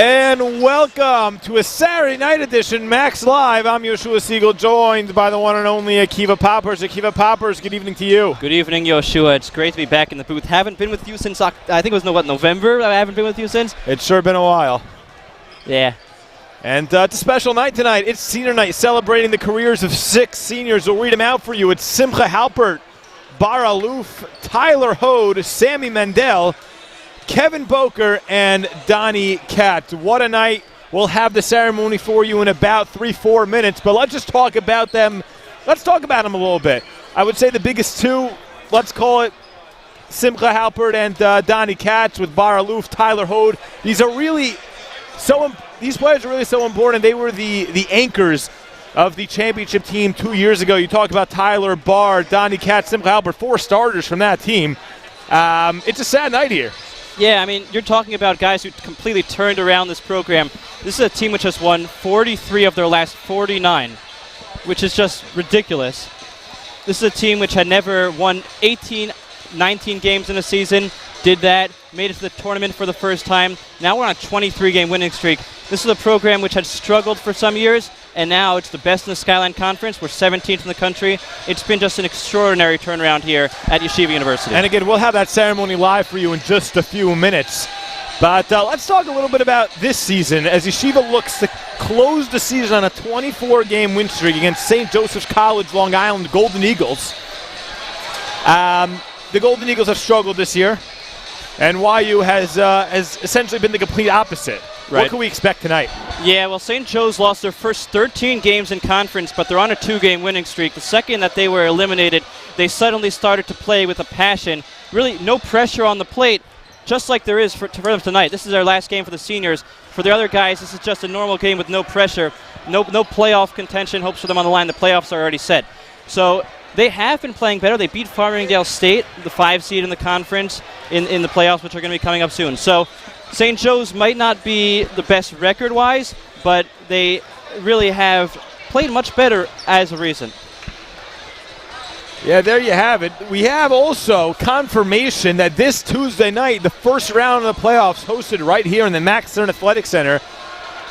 And welcome to a Saturday night edition, Max Live. I'm Yehoshua Segal, joined by the one and only Akiva Poppers. Akiva Poppers, good evening to you. Good evening, Yehoshua. It's great to be back in the booth. Haven't been with you since, I think it was, November? I haven't been with you since? It's sure been a while. Yeah. And it's a special night tonight. It's senior night, celebrating the careers of 6 seniors. We'll read them out for you. It's Simcha Halpert, Bar Aluf, Tyler Hode, Sammy Mendel, Kevin Boker, and Donnie Katz. What a night. We'll have the ceremony for you in about 3-4 minutes, but let's just talk about them. Let's talk about them a little bit. I would say the biggest two, let's call it Simcha Halpert and Donnie Katz with Bar Aluf, Tyler Hode. These players are really so important. They were the anchors of the championship team 2 years ago. You talk about Tyler, Bar, Donnie Katz, Simcha Halpert, 4 starters from that team. It's a sad night here. Yeah, I mean, you're talking about guys who completely turned around this program. This is a team which has won 43 of their last 49, which is just ridiculous. This is a team which had never won 18, 19 games in a season, did that, made it to the tournament for the first time. Now we're on a 23-game winning streak. This is a program which had struggled for some years, and now it's the best in the Skyline Conference. We're 17th in the country. It's been just an extraordinary turnaround here at Yeshiva University. And again, we'll have that ceremony live for you in just a few minutes. But let's talk a little bit about this season as Yeshiva looks to close the season on a 24-game win streak against St. Joseph's College, Long Island Golden Eagles. The Golden Eagles have struggled this year, and YU has essentially been the complete opposite. Right. What can we expect tonight? Yeah, well, St. Joe's lost their first 13 games in conference, but they're on a 2-game winning streak. The second that they were eliminated, they suddenly started to play with a passion. Really, no pressure on the plate, just like there is for them tonight. This is their last game for the seniors. For the other guys, this is just a normal game with no pressure, no playoff contention, hopes for them on the line. The playoffs are already set. So they have been playing better. They beat Farmingdale State, the 5 seed in the conference, in the playoffs, which are going to be coming up soon. So St. Joe's might not be the best record-wise, but they really have played much better as of recent. Yeah, there you have it. We have also confirmation that this Tuesday night, the first round of the playoffs hosted right here in the Max Stern Athletic Center,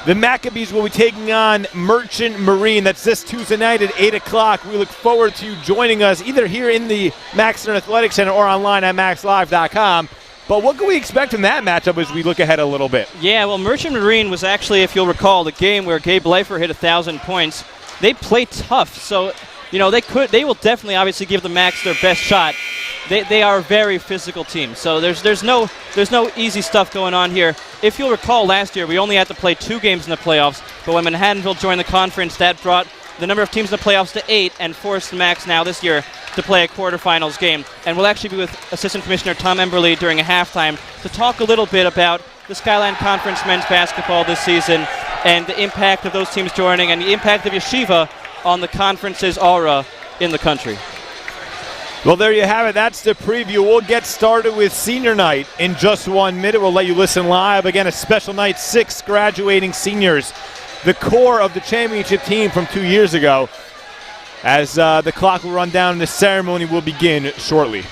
the Maccabees will be taking on Merchant Marine. That's this Tuesday night at 8 o'clock. We look forward to you joining us either here in the Max Stern Athletic Center or online at maxlive.com. But what can we expect from that matchup as we look ahead a little bit? Yeah, well, Merchant Marine was actually, if you'll recall, the game where Gabe Leifer hit 1,000 points. They play tough, so they will definitely obviously give the Max their best shot. They are a very physical team, so there's no easy stuff going on here. If you'll recall, last year we only had to play 2 games in the playoffs, but when Manhattanville joined the conference, that brought the number of teams in the playoffs to 8 and forced the Max now this year to play a quarterfinals game. And we'll actually be with Assistant Commissioner Tom Emberley during a halftime to talk a little bit about the Skyline Conference men's basketball this season and the impact of those teams joining and the impact of Yeshiva on the conference's aura in the country. Well, there you have it. That's the preview. We'll get started with senior night in just 1 minute. We'll let you listen live. Again, a special night, 6 graduating seniors, the core of the championship team from 2 years ago. As the clock will run down, the ceremony will begin shortly.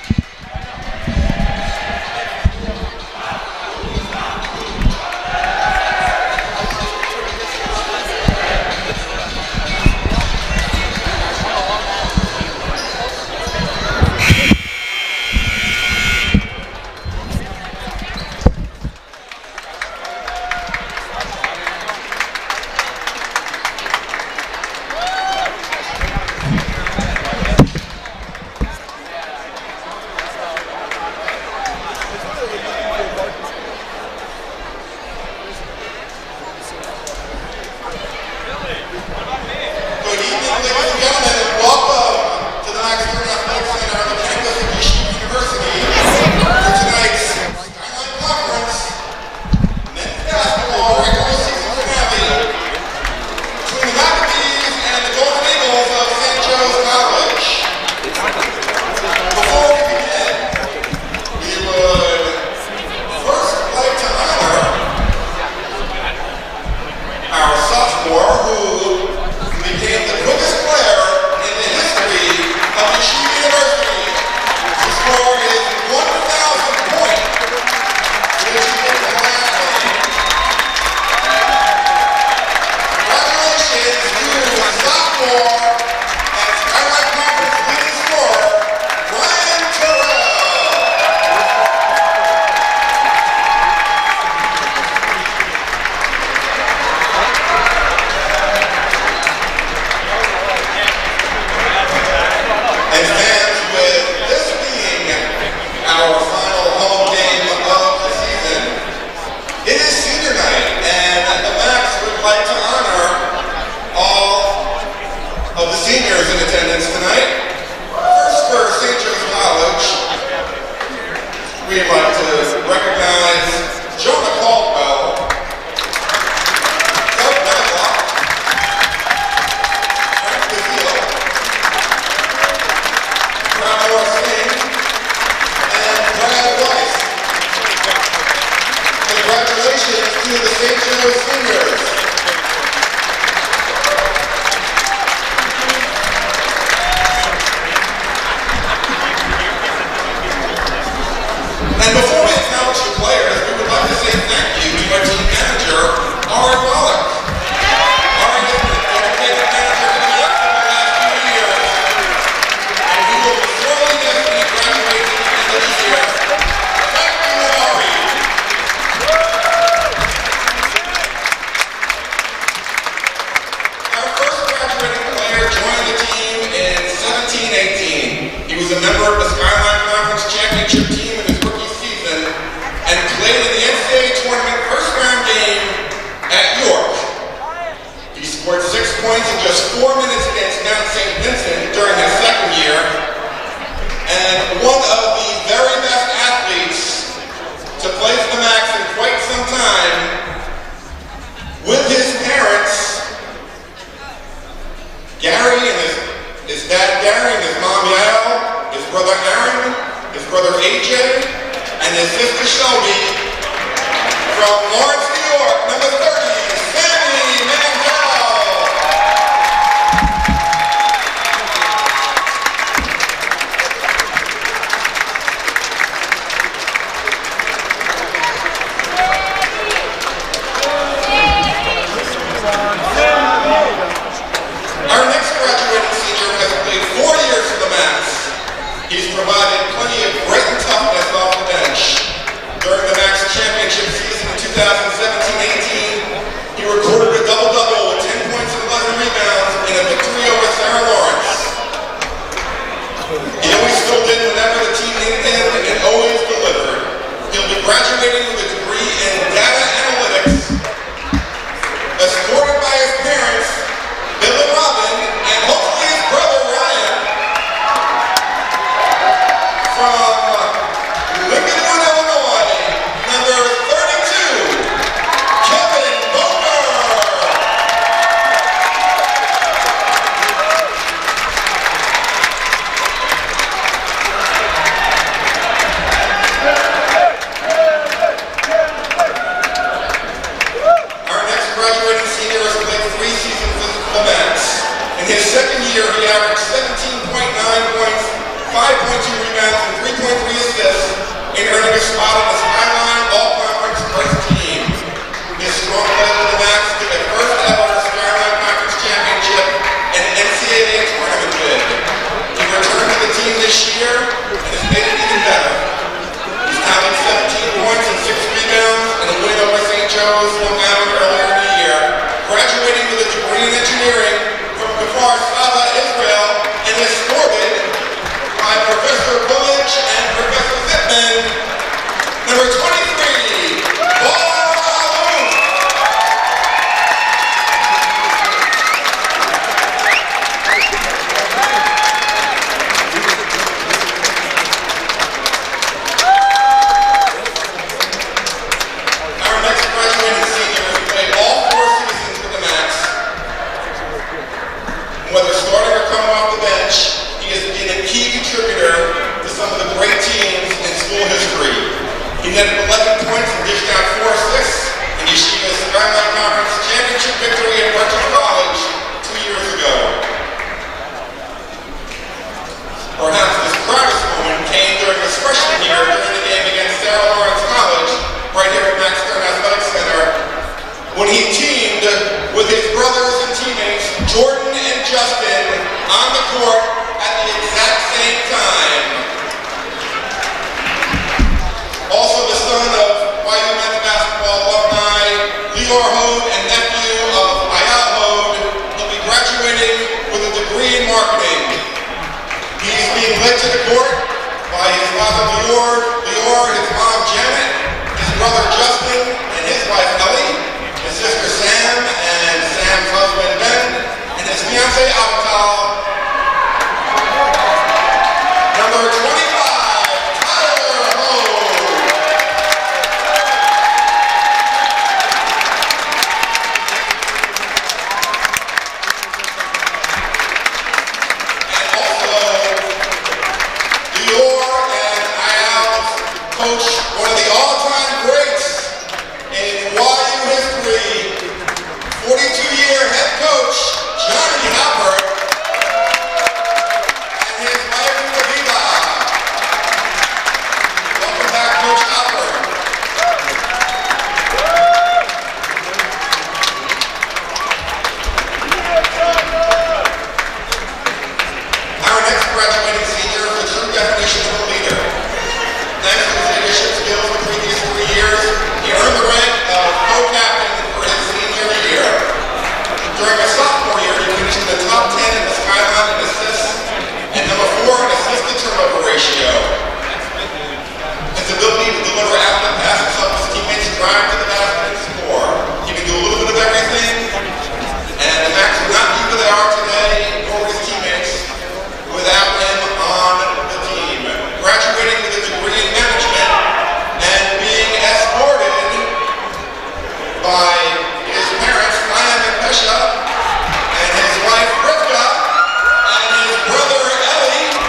in attendance tonight. First for St. Joe's College, we'd like to recognize Jonah Caldwell, Doug Matlock, Frank Bazile, Ramor Singh, and Brad Weiss. Congratulations to the St. Joe's seniors. And before we acknowledge the players, we would like to say thank you to our team manager, Ari Wallach. Ari has been a dedicated manager to the X for the last few years, and we will be sorely missed when he graduates at the end of the year. Thank you, Ari. Our first graduating player joined the team in 17-18. He was a member of the Skyline Conference Championship team in his rookie season and played in the NCAA tournament first round game at York. He scored 6 points in just 4 minutes against Mount St. Vincent during his second year, and one of the very best athletes to play for the Max in quite some time. With his parents, Gary and his dad Gary and his mom Yael, his brother Aaron, his brother AJ, and his sister Shelby, from Lawrence, New York, number 30, Sammy Mandel. Our next graduating senior has played 4 years for the Max. He's provided plenty of grit and toughness off the bench. During the Max Championship season in 2017-18, he recorded a double-double with 10 points and 11 rebounds in a victory over Sarah Lawrence. He always filled in whenever the team needed him and always delivered. He'll be graduating with a degree in data analytics, escorted by his parents, Bill and Robin, and hopefully his brother Ryan, from Lincolnwood, Illinois, number 32, Kevin Boner. Our next graduating senior has played 3 seasons with the Mets. In his second year, he averaged 17.9 points, 5.2 rebounds, and 3.3 assists in earning a spot on the Skyline All-Conference first team. His strong play with the Max took a first ever Skyline Conference Championship and NCAA tournament bid. He returned to the team this year and has made it even better. He's tallied 17 points and 6 rebounds in a win over St. Joe's Long Island earlier in the year, graduating with a degree in engineering from Kfar Saba, Israel, and escorted by Professor Bullich and Professor Zipman, number 23, Bar Aluf. Our next graduating senior has played all 4 seasons with the Max. Whether starting or coming off the bench, he has been a key contributor to some of the great teams in school history. He netted 11 points and dished out 4 assists in Yeshiva's Skyline Conference Championship victory at Rutgers College 2 years ago. Perhaps this proudest moment came during his freshman year during the game against Sarah Lawrence College, right here at Max Stern Athletic Center, when he teamed with his brothers and teammates, Jordan and Justin, on the court at the exact same time. Also the son of YU men's basketball alumni, Lior Hode, and nephew of Ayal Hode, he'll be graduating with a degree in marketing. He's being led to the court by his father Lior, his mom Janet, his brother Justin, and his wife Ellie, his sister Sam, and Sam's husband Ben, and his fiancee Avatal, position of a leader. Thanks to his leadership skills the previous 3 years, he earned the rank of co-captain for his senior year. During his sophomore year, he finished in the top 10 in the Skyline in assists and number 4 in assist-to-turnover ratio. His ability to deliver outlet passes helped his teammates drive to the basket and score. He can do a little bit of everything, and the Max would not be where they are today, nor his teammates, without him on the team. Graduating with a degree in management and being escorted by his parents, Ryan and Pesha, and his wife, Rivka, and his brother, Ellie,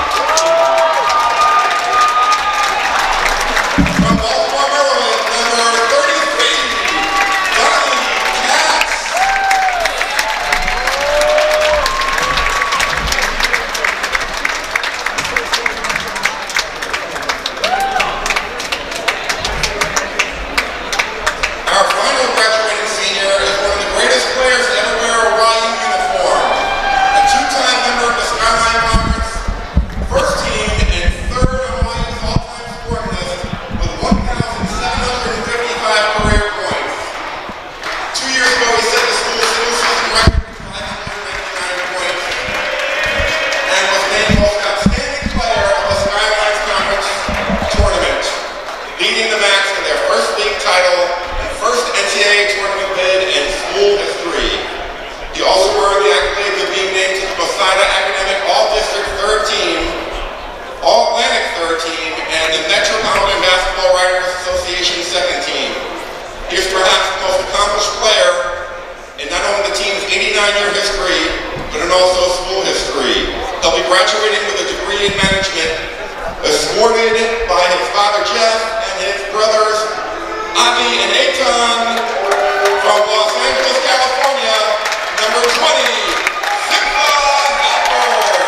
from Baltimore, Maryland, number 33, Donnie Katz. Our final graduating senior is one of the greatest players to ever wear a YU uniform. A 2-time member of the Skyline Conference, first team, and third on YU's all-time scoring list with 1,755 career points. 2 years ago, he set the school's single-season record with 599 points and was named most outstanding player of the Skylines Conference tournament, leading the Max to their first league title and first NCAA tournament bid in school history. He also earned the accolades of being named to the Poseida Academic All-District Third Team, All-Atlantic Third Team, and the Metropolitan Basketball Writers Association Second Team. He is perhaps the most accomplished player in not only the team's 89-year history, but in also school history. He'll be graduating with a degree in management, escorted by his father Jeff and his brothers Avi and Eitan from Los Angeles, California, number 20, Simcha Halpert.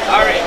All right.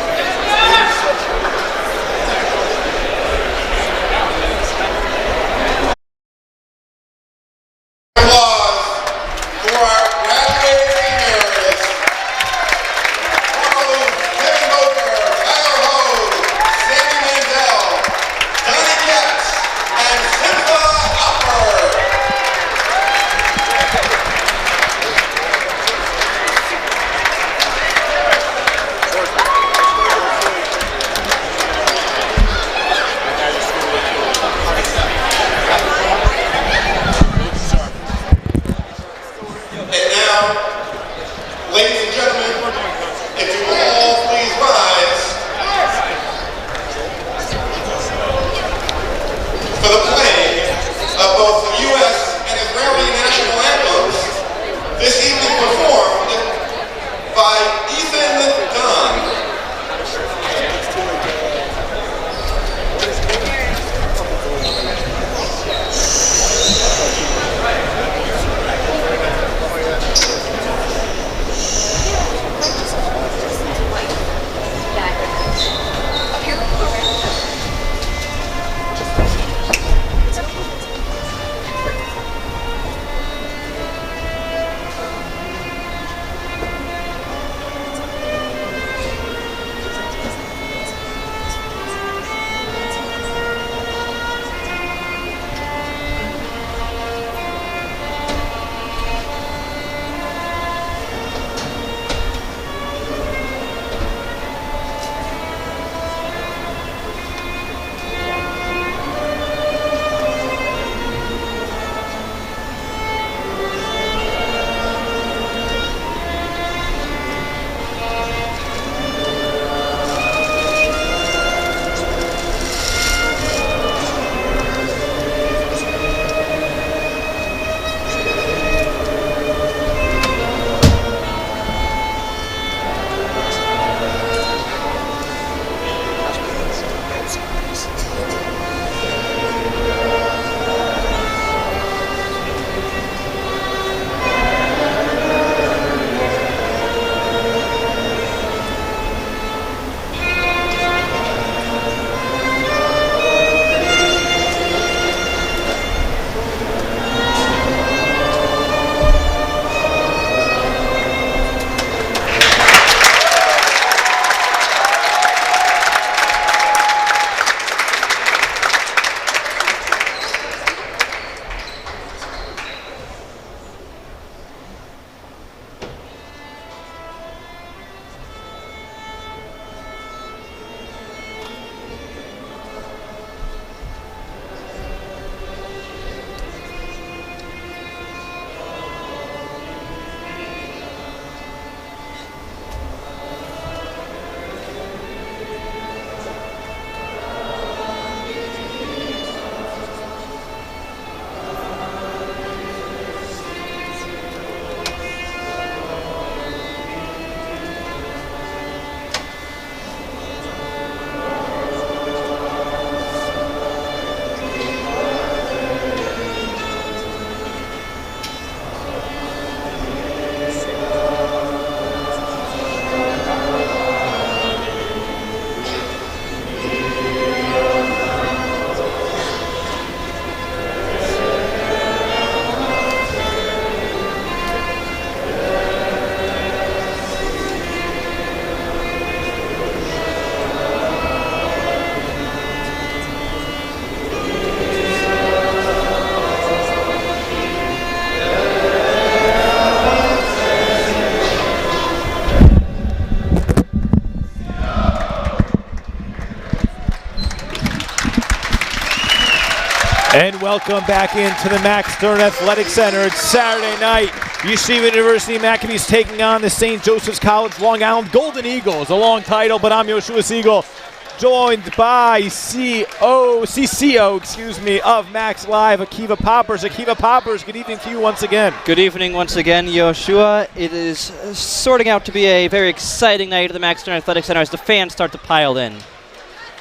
And welcome back into the Max Stern Athletic Center. It's Saturday night. Yeshiva University Maccabees taking on the St. Joseph's College Long Island Golden Eagles. A long title, but I'm Yehoshua Segal, joined by CCO of Max Live, Akiva Poppers. Akiva Poppers, good evening to you once again. Good evening once again, Yehoshua. It is sorting out to be a very exciting night at the Max Stern Athletic Center as the fans start to pile in.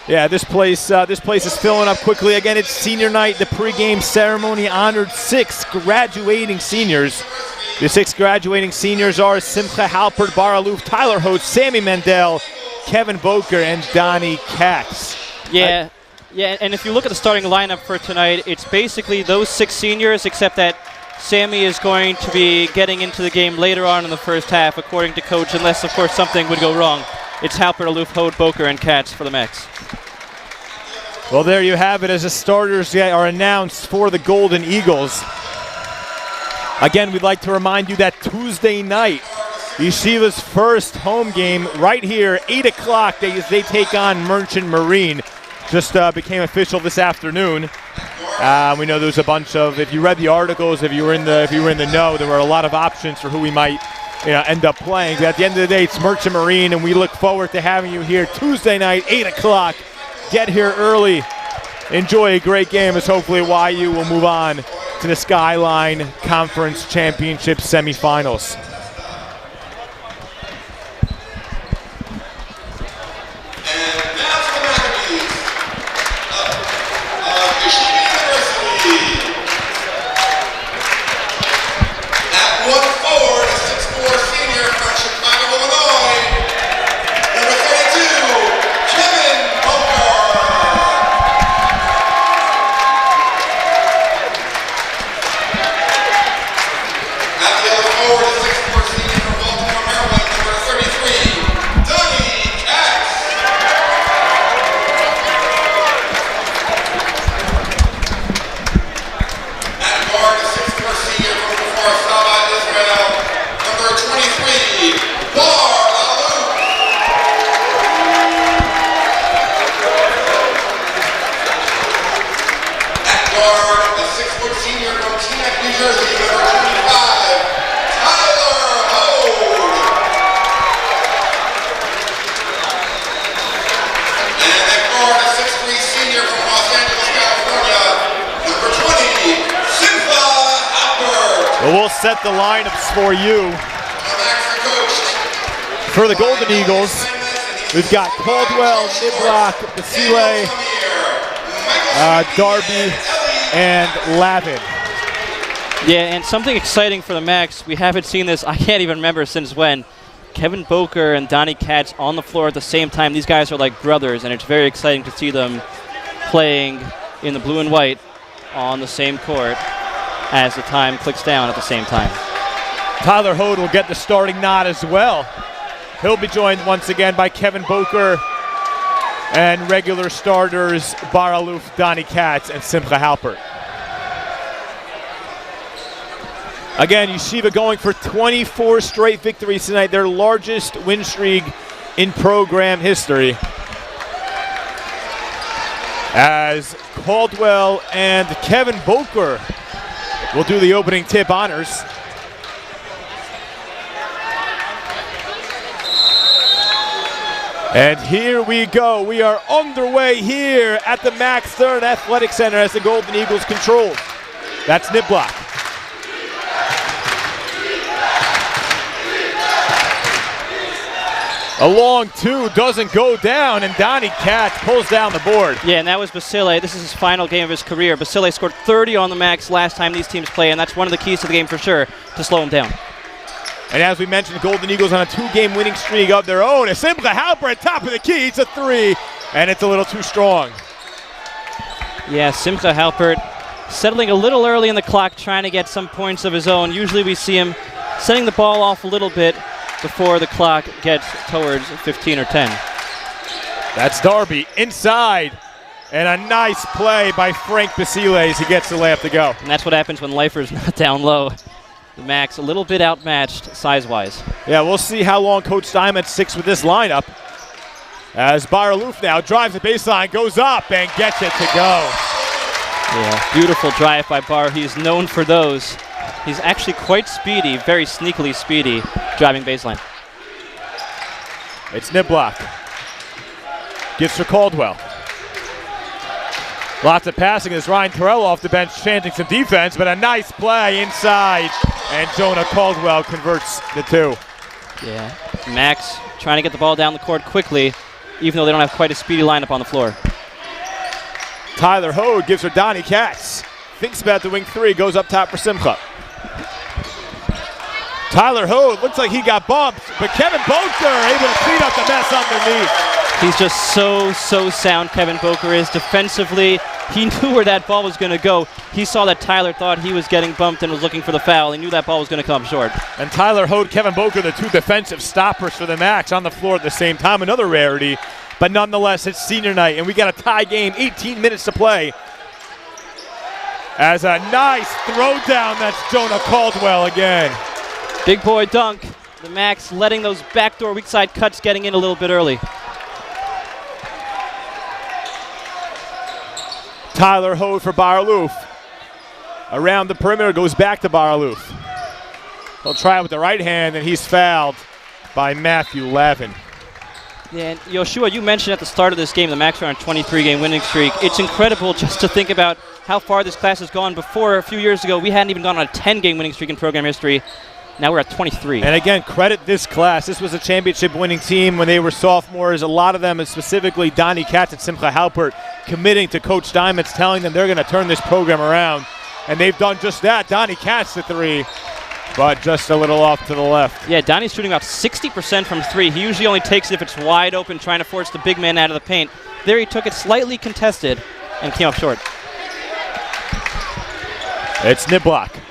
Yeah, this place is filling up quickly. Again, it's senior night. The pregame ceremony honored 6 graduating seniors. The 6 graduating seniors are Simcha Halpert, Bar Aluf, Tyler Hote, Sammy Mendel, Kevin Boker, and Donnie Katz. Yeah, and if you look at the starting lineup for tonight, it's basically those 6 seniors, except that Sammy is going to be getting into the game later on in the first half, according to coach, unless, of course, something would go wrong. It's Halpert, Aluf, Hote, Boker, and Katz for the Max. Well, there you have it as the starters are announced for the Golden Eagles. Again, we'd like to remind you that Tuesday night, Yeshiva's first home game right here, 8 o'clock, they take on Merchant Marine. Just became official this afternoon. We know there's a bunch of, if you read the articles, if you were in the know, there were a lot of options for who we might end up playing. But at the end of the day, it's Merchant Marine, and we look forward to having you here Tuesday night, 8 o'clock. Get here early. Enjoy a great game as hopefully YU will move on to the Skyline Conference Championship semifinals. We'll set the lineups for you. For the Golden Eagles, we've got Caldwell, Niblock, Basile, Darby, and Lavin. Yeah, and something exciting for the Max. We haven't seen this, I can't even remember since when. Kevin Boker and Donnie Katz on the floor at the same time. These guys are like brothers, and it's very exciting to see them playing in the blue and white on the same court as the time clicks down at the same time. Tyler Hote will get the starting nod as well. He'll be joined once again by Kevin Boker and regular starters Bar Aluf, Donnie Katz, and Simcha Halpert. Again, Yeshiva going for 24 straight victories tonight, their largest win streak in program history. As Caldwell and Kevin Boker will do the opening tip honors. And here we go. We are underway here at the Max Stern Athletic Center as the Golden Eagles control. That's Niblock. A long 2 doesn't go down, and Donnie Katz pulls down the board. Yeah, and that was Basile. This is his final game of his career. Basile scored 30 on the Max last time these teams play, and that's one of the keys to the game for sure, to slow him down. And as we mentioned, Golden Eagles on a 2-game winning streak of their own. Simcha Halpert at top of the key. It's a 3, and it's a little too strong. Yeah, Simcha Halpert settling a little early in the clock, trying to get some points of his own. Usually we see him setting the ball off a little bit before the clock gets towards 15 or 10. That's Darby inside. And a nice play by Frank Basile as he gets the layup to go. And that's what happens when Leifer's not down low. The Max a little bit outmatched size-wise. Yeah, we'll see how long Coach Steinmetz sticks with this lineup. As Bar Aluf now drives the baseline, goes up, and gets it to go. Yeah, beautiful drive by Bar. He's known for those. He's actually quite speedy, very sneakily speedy, driving baseline. It's Niblock. Gives for Caldwell. Lots of passing as Ryan Terrell off the bench chanting some defense, but a nice play inside, and Jonah Caldwell converts the 2. Yeah, Max trying to get the ball down the court quickly, even though they don't have quite a speedy lineup on the floor. Tyler Hode gives her Donnie Katz. Thinks about the wing 3, goes up top for Simcha. Tyler Hode looks like he got bumped, but Kevin Boker able to clean up the mess underneath. He's just so sound, Kevin Boker is. Defensively, he knew where that ball was going to go. He saw that Tyler thought he was getting bumped and was looking for the foul. He knew that ball was going to come short. And Tyler Hode, Kevin Boker, the 2 defensive stoppers for the Max on the floor at the same time. Another rarity, but nonetheless, it's senior night, and we got a tie game, 18 minutes to play. As a nice throwdown, that's Jonah Caldwell again. Big boy dunk. The Max letting those backdoor weak side cuts getting in a little bit early. Tyler Hode for Baralouf. Around the perimeter, goes back to Baralouf. He'll try it with the right hand, and he's fouled by Matthew Lavin. Yeah, and Yehoshua, you mentioned at the start of this game the Max are on a 23-game winning streak. It's incredible just to think about how far this class has gone. Before, a few years ago, we hadn't even gone on a 10-game winning streak in program history. Now we're at 23. And again, credit this class. This was a championship-winning team when they were sophomores. A lot of them, and specifically Donnie Katz and Simcha Halpert, committing to Coach Diamonds, telling them they're going to turn this program around. And they've done just that. Donnie Katz the 3, but just a little off to the left. Yeah, Donnie's shooting about 60% from 3. He usually only takes it if it's wide open, trying to force the big man out of the paint. There he took it slightly contested and came up short. It's Niblock.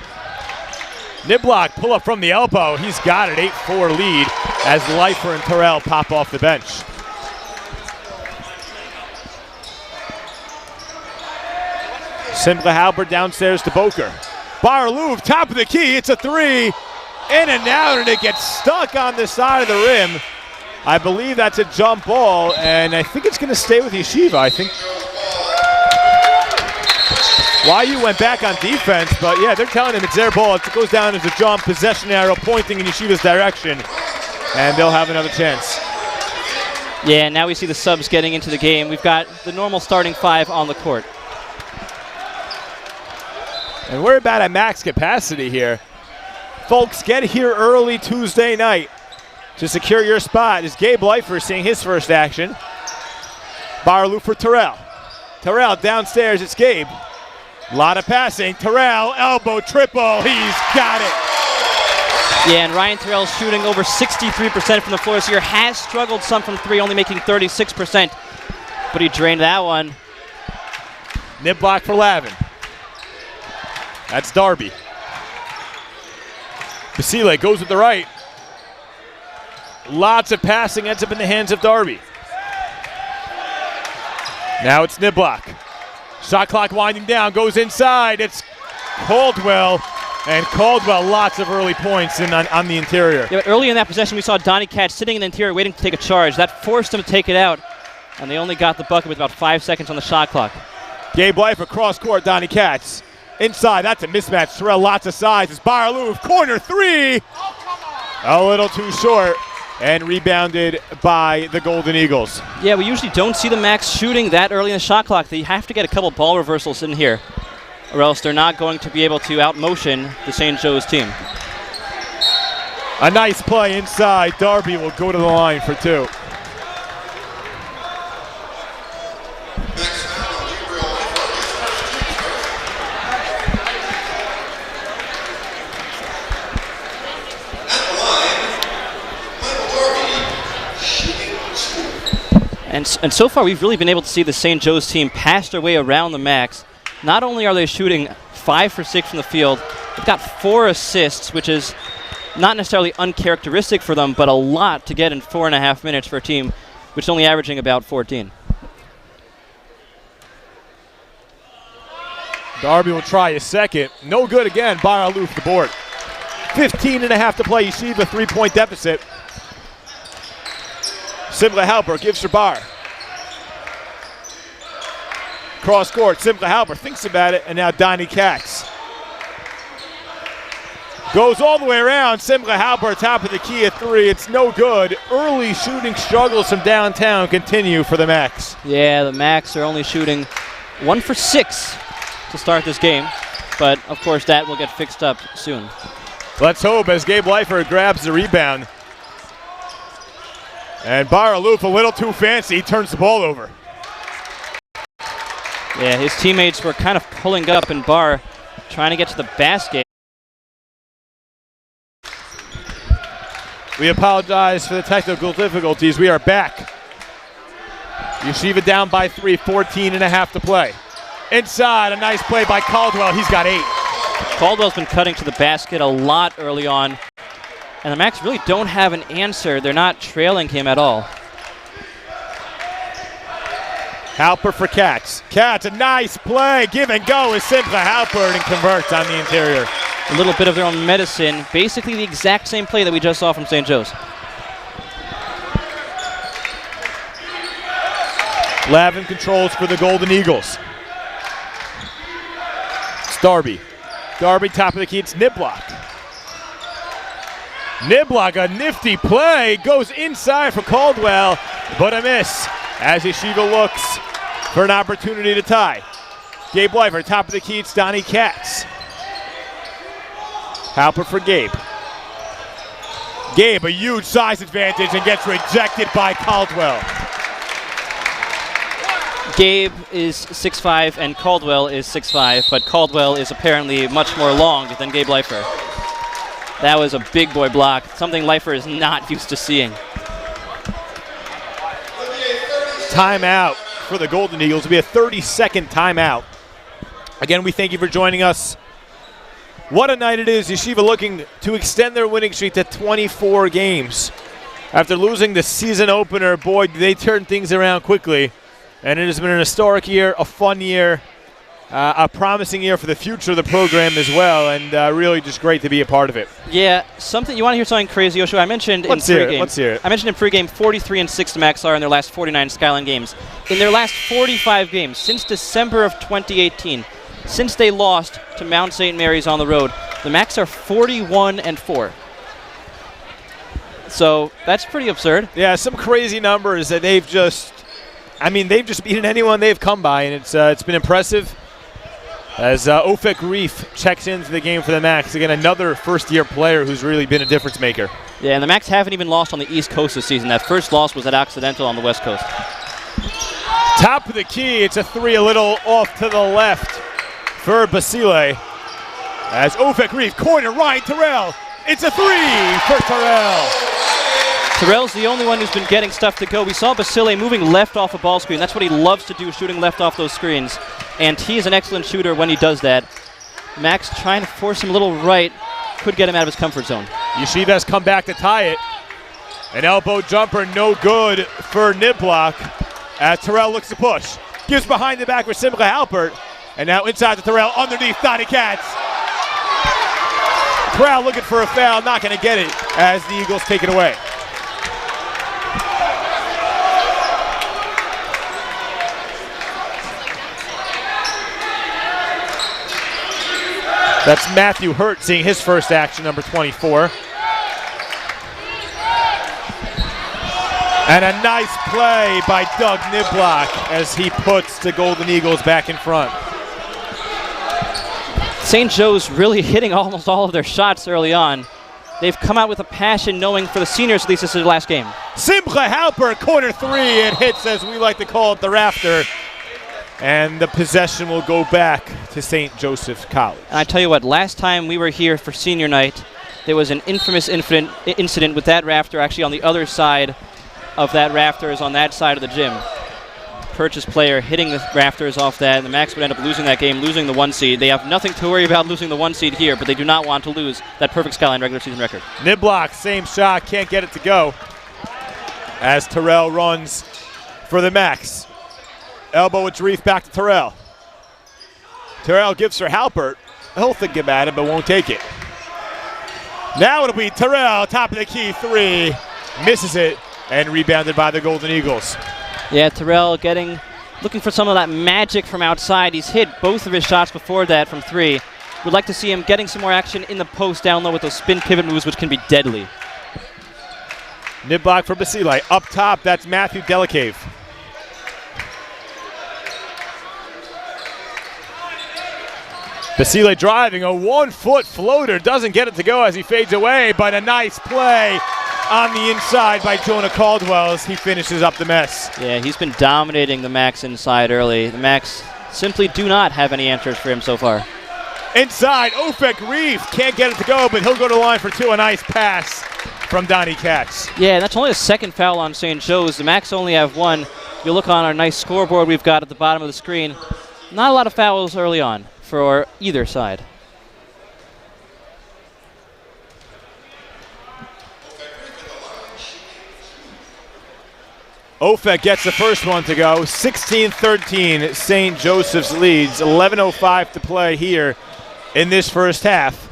Niblock pull up from the elbow. He's got it, 8-4 lead as Leifer and Terrell pop off the bench. Simcha Halbert downstairs to Boker. Baralouf, top of the key, it's a 3. In and out, and it gets stuck on the side of the rim. I believe that's a jump ball, and I think it's going to stay with Yeshiva. I think YU went back on defense, but yeah, they're telling him it's their ball. It goes down as a jump, possession arrow pointing in Yeshiva's direction, and they'll have another chance. Yeah, now we see the subs getting into the game. We've got the normal starting 5 on the court. And we're about at max capacity here. Folks, get here early Tuesday night to secure your spot. Is Gabe Leifer seeing his first action. Baralouf for Terrell. Terrell downstairs, it's Gabe. A lot of passing. Terrell, elbow, triple. He's got it. Yeah, and Ryan Terrell's shooting over 63% from the floor this year. Has struggled some from 3, only making 36%. But he drained that one. Niblock for Lavin. That's Darby. Basile goes with the right. Lots of passing ends up in the hands of Darby. Now it's Niblock. Shot clock winding down, goes inside. It's Caldwell, and Caldwell lots of early points on the interior. Yeah, but early in that possession, we saw Donnie Katz sitting in the interior waiting to take a charge. That forced him to take it out, and they only got the bucket with about 5 seconds on the shot clock. Gabe Leifer cross court, Donnie Katz. Inside, that's a mismatch. Terrell, lots of size. It's Baralouf, corner 3. A little too short, and rebounded by the Golden Eagles. Yeah, we usually don't see the Max shooting that early in the shot clock. They have to get a couple ball reversals in here, or else they're not going to be able to out-motion the St. Joe's team. A nice play inside. Darby will go to the line for 2. And so far, we've really been able to see the St. Joe's team pass their way around the Max. Not only are they shooting 5 for 6 from the field, they've got 4 assists, which is not necessarily uncharacteristic for them, but a lot to get in 4.5 minutes for a team which is only averaging about 14. Darby will try a second. No good again. Baralouf the board. 15.5 to play. Yeshiva 3-point deficit. Simcha Halper gives for Bar. cross court. Simcha Halpert thinks about it, and now Donnie Katz. Goes all the way around. Simcha Halpert, top of the key at 3. It's no good. Early shooting struggles from downtown continue for the Macs. Yeah, the Macs are only shooting 1 for 6 to start this game. But, of course, that will get fixed up soon. Let's hope as Gabe Leifer grabs the rebound. And Bar Aloof, a little too fancy, turns the ball over. Yeah, his teammates were kind of pulling up, and Bar trying to get to the basket. We apologize for the technical difficulties. We are back. Yeshiva down by 3, 14.5 to play. Inside, a nice play by Caldwell. He's got 8. Caldwell's been cutting to the basket a lot early on. And the Macs really don't have an answer. They're not trailing him at all. Halpert for Katz. Katz, a nice play. Give and go is Simcha Halpert and converts on the interior. A little bit of their own medicine. Basically the exact same play that we just saw from St. Joe's. Lavin controls for the Golden Eagles. It's Darby. Darby, top of the key. It's Niblock. Niblock, a nifty play. Goes inside for Caldwell, but a miss as Yeshiva looks for an opportunity to tie. Gabe Leifer, top of the key. It's Donnie Katz. Halpert for Gabe. Gabe, a huge size advantage and gets rejected by Caldwell. Gabe is 6'5", and Caldwell is 6'5", but Caldwell is apparently much more long than Gabe Leifer. That was a big boy block, something Leifer is not used to seeing. Timeout for the Golden Eagles. It'll be a 30-second timeout. Again, we thank you for joining us. What a night it is. Yeshiva looking to extend their winning streak to 24 games. After losing the season opener, boy, they turned things around quickly. And it has been an historic year, a fun year, a promising year for the future of the program as well, and really just great to be a part of it. Yeah, something you want to hear something crazy, Yehoshua? I mentioned in pregame. Let's hear it. I mentioned in pregame 43-6 the Macs are in their last 49 Skyline games. In their last 45 games since December of 2018, since they lost to Mount St. Mary's on the road, the Macs are 41-4. So that's pretty absurd. Yeah, some crazy numbers that they've just beaten anyone they've come by, and it's been impressive. As Ofek Reef checks into the game for the Macs. Again, another first-year player who's really been a difference maker. Yeah, and the Macs haven't even lost on the East Coast this season. That first loss was at Occidental on the West Coast. Top of the key, it's a 3 a little off to the left for Basile. As Ofek Reef, corner right, Terrell. It's a 3 for Terrell. Terrell's the only one who's been getting stuff to go. We saw Basile moving left off a ball screen. That's what he loves to do, shooting left off those screens. And he is an excellent shooter when he does that. Max trying to force him a little right. Could get him out of his comfort zone. Yeshiva has come back to tie it. An elbow jumper, no good for Niblock. As Terrell looks to push. Gives behind the back for Simcha Halpert. And now inside to Terrell, underneath Donnie Katz. Terrell looking for a foul, not going to get it as the Eagles take it away. That's Matthew Hurt seeing his first action, number 24. And a nice play by Doug Niblock as he puts the Golden Eagles back in front. St. Joe's really hitting almost all of their shots early on. They've come out with a passion knowing for the seniors at least this is their last game. Simcha Halpert, corner 3. It hits, as we like to call it, the rafter. And the possession will go back to St. Joseph College. And I tell you what, last time we were here for senior night, there was an infamous incident with that rafter actually on the other side of that rafters on that side of the gym. Purchase player hitting the rafters off that, and the Macs would end up losing that game, losing the 1 seed. They have nothing to worry about losing the 1 seed here, but they do not want to lose that perfect Skyline regular season record. Niblock, same shot, can't get it to go. As Terrell runs for the Macs. Elbow with Reef back to Terrell. Terrell gives for Halpert. He'll think about it, but won't take it. Now it'll be Terrell, top of the key 3. Misses it, and rebounded by the Golden Eagles. Yeah, Terrell getting looking for some of that magic from outside. He's hit both of his shots before that from 3. Would like to see him getting some more action in the post down low with those spin pivot moves, which can be deadly. Nib block for Basile. Up top, that's Matthew Delicave. Basile driving, a 1-foot floater, doesn't get it to go as he fades away, but a nice play on the inside by Jonah Caldwell as he finishes up the mess. Yeah, he's been dominating the Max inside early. The Max simply do not have any answers for him so far. Inside, Ofek Reef can't get it to go, but he'll go to the line for 2. A nice pass from Donnie Katz. Yeah, and that's only a second foul on St. Joe's. The Max only have 1. If you look on our nice scoreboard we've got at the bottom of the screen, not a lot of fouls early on for either side. Ofek gets the first one to go. 16-13, St. Joseph's leads. 11:05 to play here in this first half.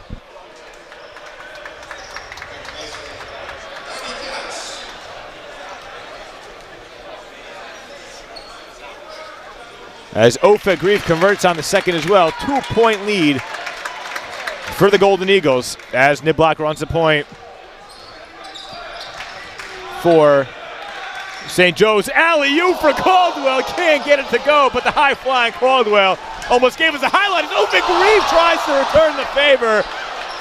As Ofek Reef converts on the second as well. 2-point lead for the Golden Eagles as Niblock runs the point for St. Joe's. Alley-oop for Caldwell. Can't get it to go, but the high-flying Caldwell almost gave us a highlight. As Ofek Reef tries to return the favor,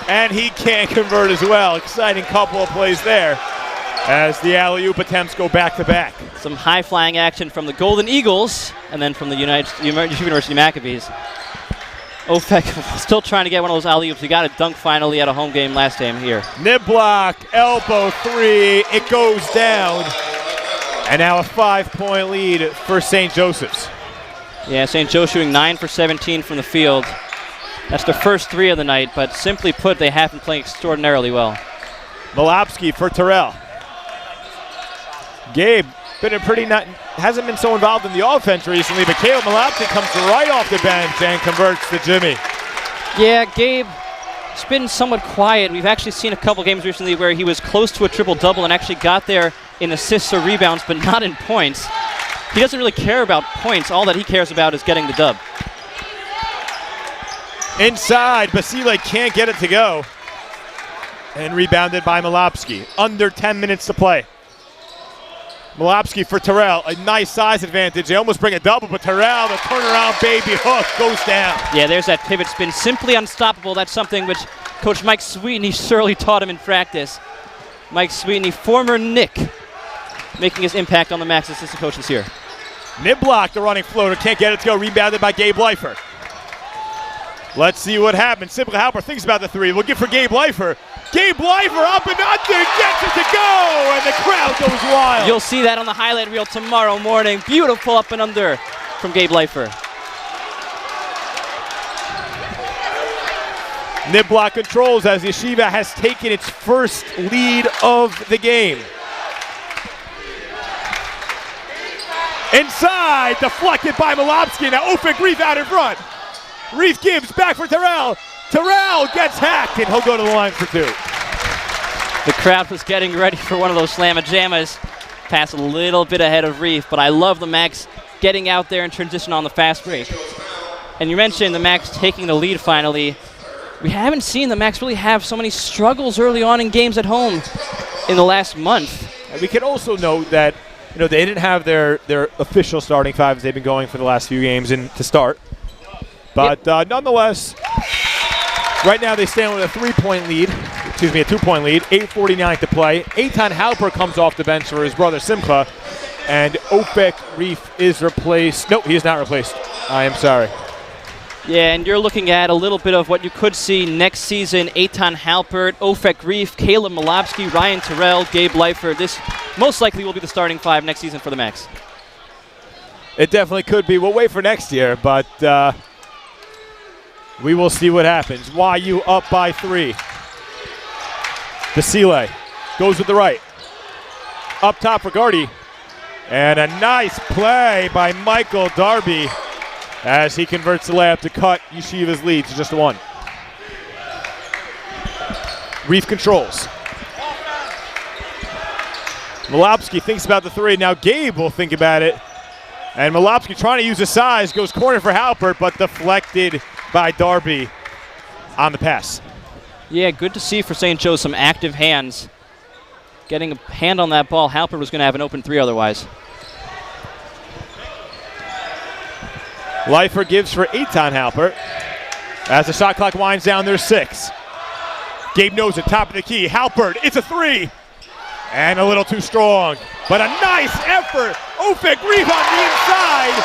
and he can't convert as well. Exciting couple of plays there as the alley-oop attempts go back-to-back. Some high-flying action from the Golden Eagles and then from the University Maccabees. Ofek still trying to get one of those alley-oops. He got a dunk finally at a home game last time here. Niblock, elbow 3, it goes down. And now a 5-point lead for St. Joseph's. Yeah, St. Joe shooting 9 for 17 from the field. That's their first 3 of the night, but simply put, they have been playing extraordinarily well. Malopsky for Terrell. Gabe hasn't been so involved in the offense recently, but Caleb Malopsky comes right off the bench and converts to Jimmy. Yeah, Gabe, it's been somewhat quiet. We've actually seen a couple games recently where he was close to a triple-double and actually got there in assists or rebounds, but not in points. He doesn't really care about points. All that he cares about is getting the dub. Inside, Basile can't get it to go. And rebounded by Malopsky. Under 10 minutes to play. Malopsky for Terrell, a nice size advantage. They almost bring a double, but Terrell, the turnaround baby hook, goes down. Yeah, there's that pivot spin. Simply unstoppable. That's something which Coach Mike Sweetney surely taught him in practice. Mike Sweetney, former Knick, making his impact on the Max assistant coaches here. Niblock, the running floater, can't get it to go. Rebounded by Gabe Leifer. Let's see what happens. Simple Halper thinks about the 3. We'll give for Gabe Leifer. Gabe Leifer up and under, gets it to go, and the crowd goes wild. You'll see that on the highlight reel tomorrow morning. Beautiful up and under from Gabe Leifer. Niblock controls as Yeshiva has taken its first lead of the game. Inside, deflected by Malopsky. Now Ofek Reef out in front. Reef gives back for Terrell. Terrell gets hacked, and he'll go to the line for 2. The crowd was getting ready for one of those slamma-jammas. Pass a little bit ahead of Reef, but I love the Max getting out there in transition on the fast break. And you mentioned the Max taking the lead finally. We haven't seen the Max really have so many struggles early on in games at home in the last month. And we can also note that they didn't have their official starting 5 as they've been going for the last few games to start. But nonetheless, right now they stand with a 2-point lead, 8:49 to play. Eitan Halper comes off the bench for his brother Simcha, and Ofek Reef is replaced. No, he is not replaced. I am sorry. Yeah, and you're looking at a little bit of what you could see next season. Eitan Halpert, Ofek Reef, Caleb Malopsky, Ryan Terrell, Gabe Leifer. This most likely will be the starting 5 next season for the Max. It definitely could be. We'll wait for next year, but we will see what happens. YU up by 3. Basile goes with the right. Up top for Gardy. And a nice play by Michael Darby as he converts the layup to cut Yeshiva's lead to just 1. Reef controls. Malopsky thinks about the 3. Now Gabe will think about it. And Molopsky trying to use his size, goes corner for Halpert, but deflected by Darby on the pass. Yeah, good to see for St. Joe's some active hands. Getting a hand on that ball, Halpert was going to have an open 3 otherwise. Leifer gives for Eitan Halpert. As the shot clock winds down, there's 6. Gabe knows it, top of the key. Halpert, it's a 3. And a little too strong. But a nice effort. Ofek Reeve on the inside.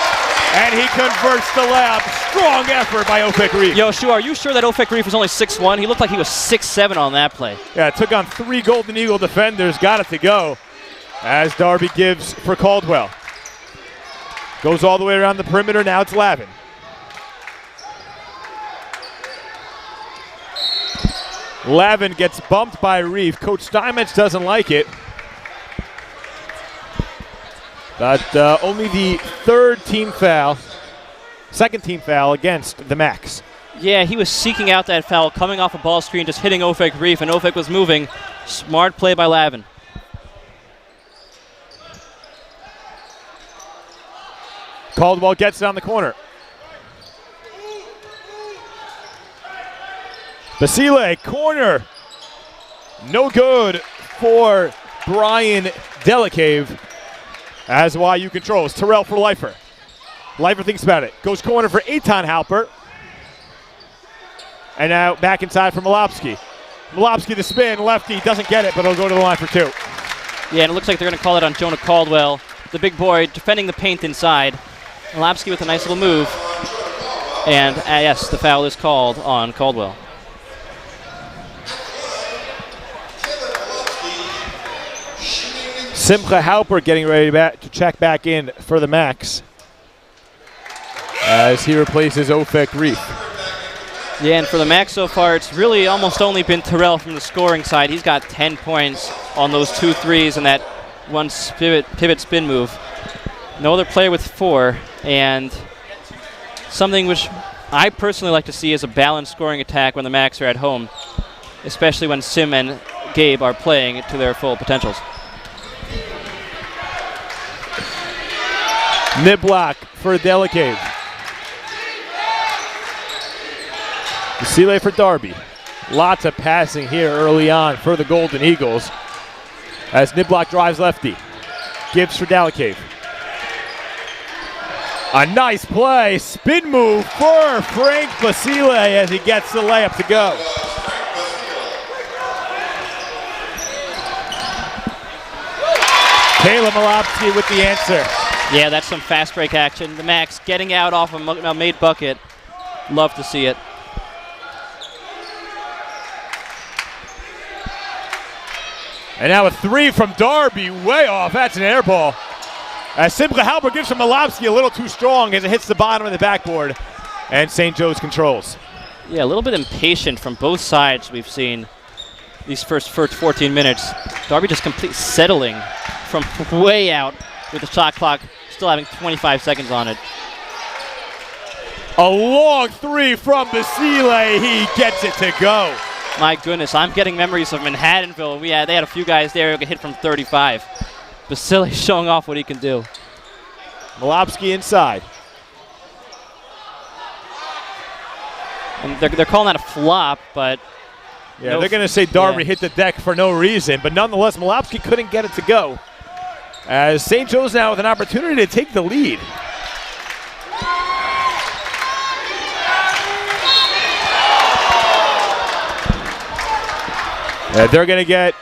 And he converts the layup. Strong effort by Ofek Reeve. Yehoshua, are you sure that Ofek Reeve was only 6'1"? He looked like he was 6'7" on that play. Yeah, took on 3 Golden Eagle defenders. Got it to go. As Darby gives for Caldwell. Goes all the way around the perimeter. Now it's Lavin. Lavin gets bumped by Reeve. Coach Steinmetz doesn't like it. But only the second team foul against the Max. Yeah, he was seeking out that foul, coming off a ball screen, just hitting Ofek Reeve, and Ofek was moving. Smart play by Lavin. Caldwell gets down the corner. Basile, corner. No good for Brian Delacave as YU controls. Terrell for Leifer. Leifer thinks about it. Goes corner for Eitan Halpert. And now back inside for Molopsky. Molopsky the spin, lefty, doesn't get it, but he'll go to the line for 2. Yeah, and it looks like they're going to call it on Jonah Caldwell, the big boy defending the paint inside. Molopsky with a nice little move. And yes, the foul is called on Caldwell. Simcha Halpert getting ready to check back in for the Max as he replaces Ofek Reeve. Yeah, and for the Max so far, it's really almost only been Terrell from the scoring side. He's got 10 points on those 2 threes and that one pivot spin move. No other player with 4, and something which I personally like to see is a balanced scoring attack when the Max are at home, especially when Sim and Gabe are playing to their full potentials. Niblock for Delacave. Basile for Darby. Lots of passing here early on for the Golden Eagles as Niblock drives lefty. Gives for Delacave. A nice play, spin move for Frank Basile as he gets the layup to go. Caleb Molopsky with the answer. Yeah, that's some fast break action. The Max getting out off a made bucket. Love to see it. And now a 3 from Darby, way off. That's an air ball. As Simcha Halpert gives to Molopsky a little too strong as it hits the bottom of the backboard. And St. Joe's controls. Yeah, a little bit impatient from both sides we've seen these first 14 minutes. Darby just complete settling from way out with the shot clock still having 25 seconds on it. A long 3 from Basile. He gets it to go. My goodness, I'm getting memories of Manhattanville. They had a few guys there who could hit from 35. Basile showing off what he can do. Molopsky inside. And they're calling that a flop, but yeah, they're going to say Darby hit the deck for no reason, but nonetheless, Molopsky couldn't get it to go. As St. Joe's now with an opportunity to take the lead. They're going to get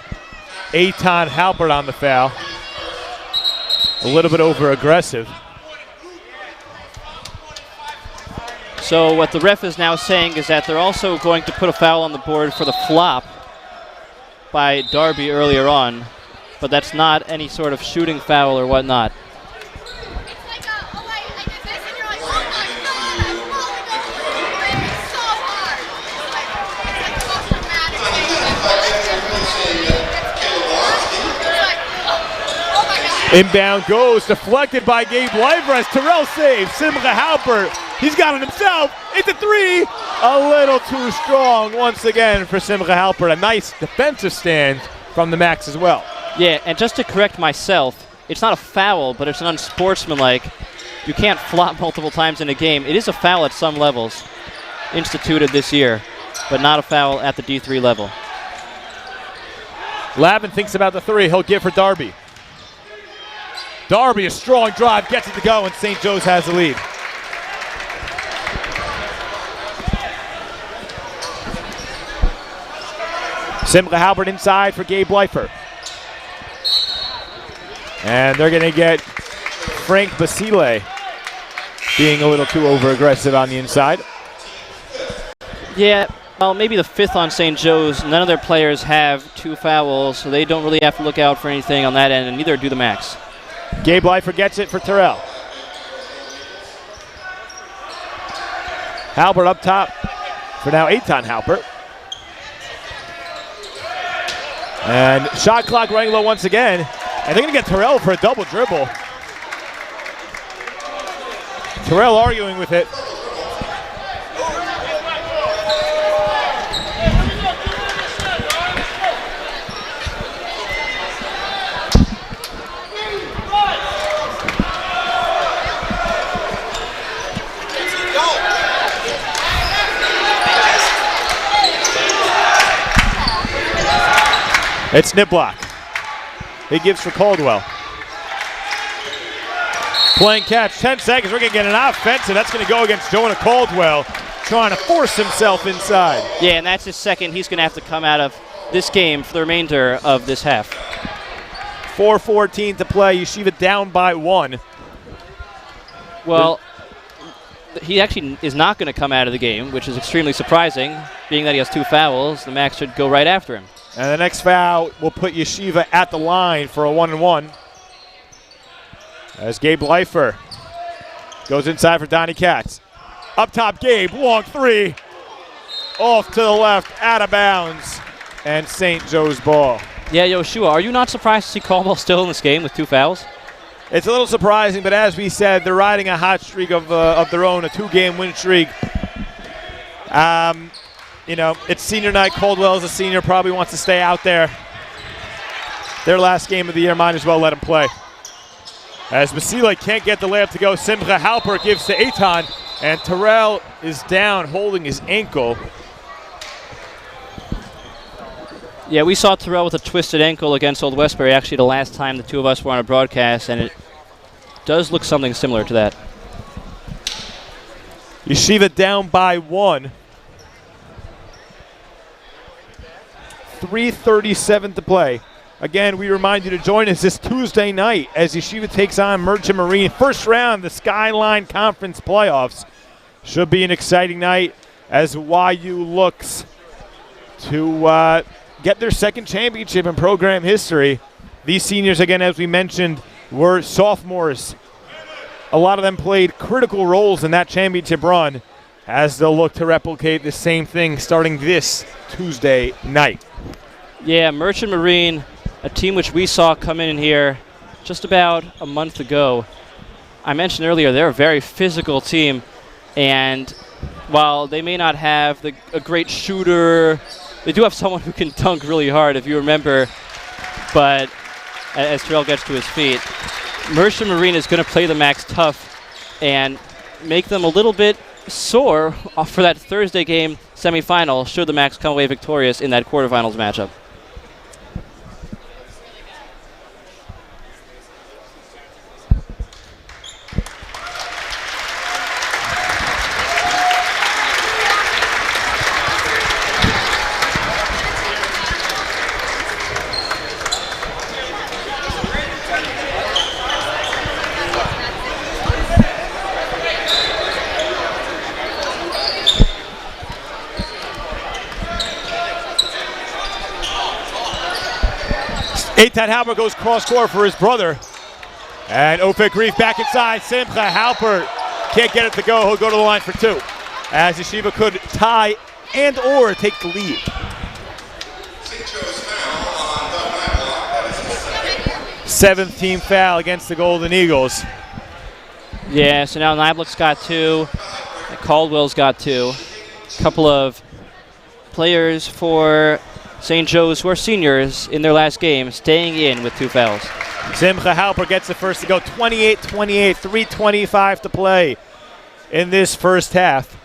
Eitan Halpert on the foul. A little bit over-aggressive. So what the ref is now saying is that they're also going to put a foul on the board for the flop by Darby earlier on, but that's not any sort of shooting foul or whatnot. Inbound goes, deflected by Gabe Leifer as Terrell saves. Simcha Halpert, he's got it himself. It's a 3. A little too strong once again for Simcha Halpert. A nice defensive stand from the Max as well. Yeah, and just to correct myself, it's not a foul, but it's an unsportsmanlike you can't flop multiple times in a game. It is a foul at some levels instituted this year, but not a foul at the D3 level. Lavin thinks about the three. He'll give for Darby. Darby, a strong drive, gets it to go, and St. Joe's has the lead. Simcha Halpert inside for Gabe Leifer. And they're going to get Frank Basile being a little too over-aggressive on the inside. Yeah, well, maybe the fifth on St. Joe's. None of their players have 2 fouls, so they don't really have to look out for anything on that end, and neither do the Max. Gabe Leifer gets it for Terrell. Halpert up top for now Eitan Halpert. And shot clock running low once again. And they're going to get Terrell for a double dribble. Terrell arguing with it. It's Niblock. He gives for Caldwell. Playing catch, 10 seconds. We're going to get an offensive. That's going to go against Jonah Caldwell, trying to force himself inside. Yeah, and that's his second. He's going to have to come out of this game for the remainder of this half. 4:14 to play. Yeshiva down by 1. Well, he actually is not going to come out of the game, which is extremely surprising, being that he has 2 fouls. The Max should go right after him. And the next foul will put Yeshiva at the line for a 1-and-1. As Gabe Leifer goes inside for Donnie Katz. Up top, Gabe, long 3. Off to the left, out of bounds. And St. Joe's ball. Yeah, Yehoshua, are you not surprised to see Caldwell still in this game with 2 fouls? It's a little surprising, but as we said, they're riding a hot streak of their own, a 2-game win streak. You know, it's senior night. Caldwell is a senior, probably wants to stay out there. Their last game of the year, might as well let him play. As Basile can't get the layup to go, Simcha Halpert gives to Eitan, and Terrell is down holding his ankle. Yeah, we saw Terrell with a twisted ankle against Old Westbury actually the last time the two of us were on a broadcast, and it does look something similar to that. Yeshiva down by 1. 3:37 to play. Again, we remind you to join us this Tuesday night as Yeshiva takes on Merchant Marine. First round, the Skyline Conference playoffs. Should be an exciting night as YU looks to get their second championship in program history. These seniors, again, as we mentioned, were sophomores. A lot of them played critical roles in that championship run as they'll look to replicate the same thing starting this Tuesday night. Yeah, Merchant Marine, a team which we saw come in here just about a month ago. I mentioned earlier they're a very physical team, and while they may not have a great shooter, they do have someone who can dunk really hard, if you remember. But as Terrell gets to his feet, Merchant Marine is going to play the Max tough and make them a little bit sore for that Thursday game semifinal should the Max come away victorious in that quarterfinals matchup. Eitan Halpert goes cross-court for his brother. And Ofek Reef back inside. Simcha Halpert can't get it to go. He'll go to the line for 2. As Yeshiva could tie and or take the lead. 7th team foul against the Golden Eagles. Yeah, so now Niblock's got 2. Caldwell's got 2. A couple of players for St. Joe's who are seniors in their last game staying in with 2 fouls. Simcha Halpert gets the first to go, 28-28, 3:25 to play in this first half.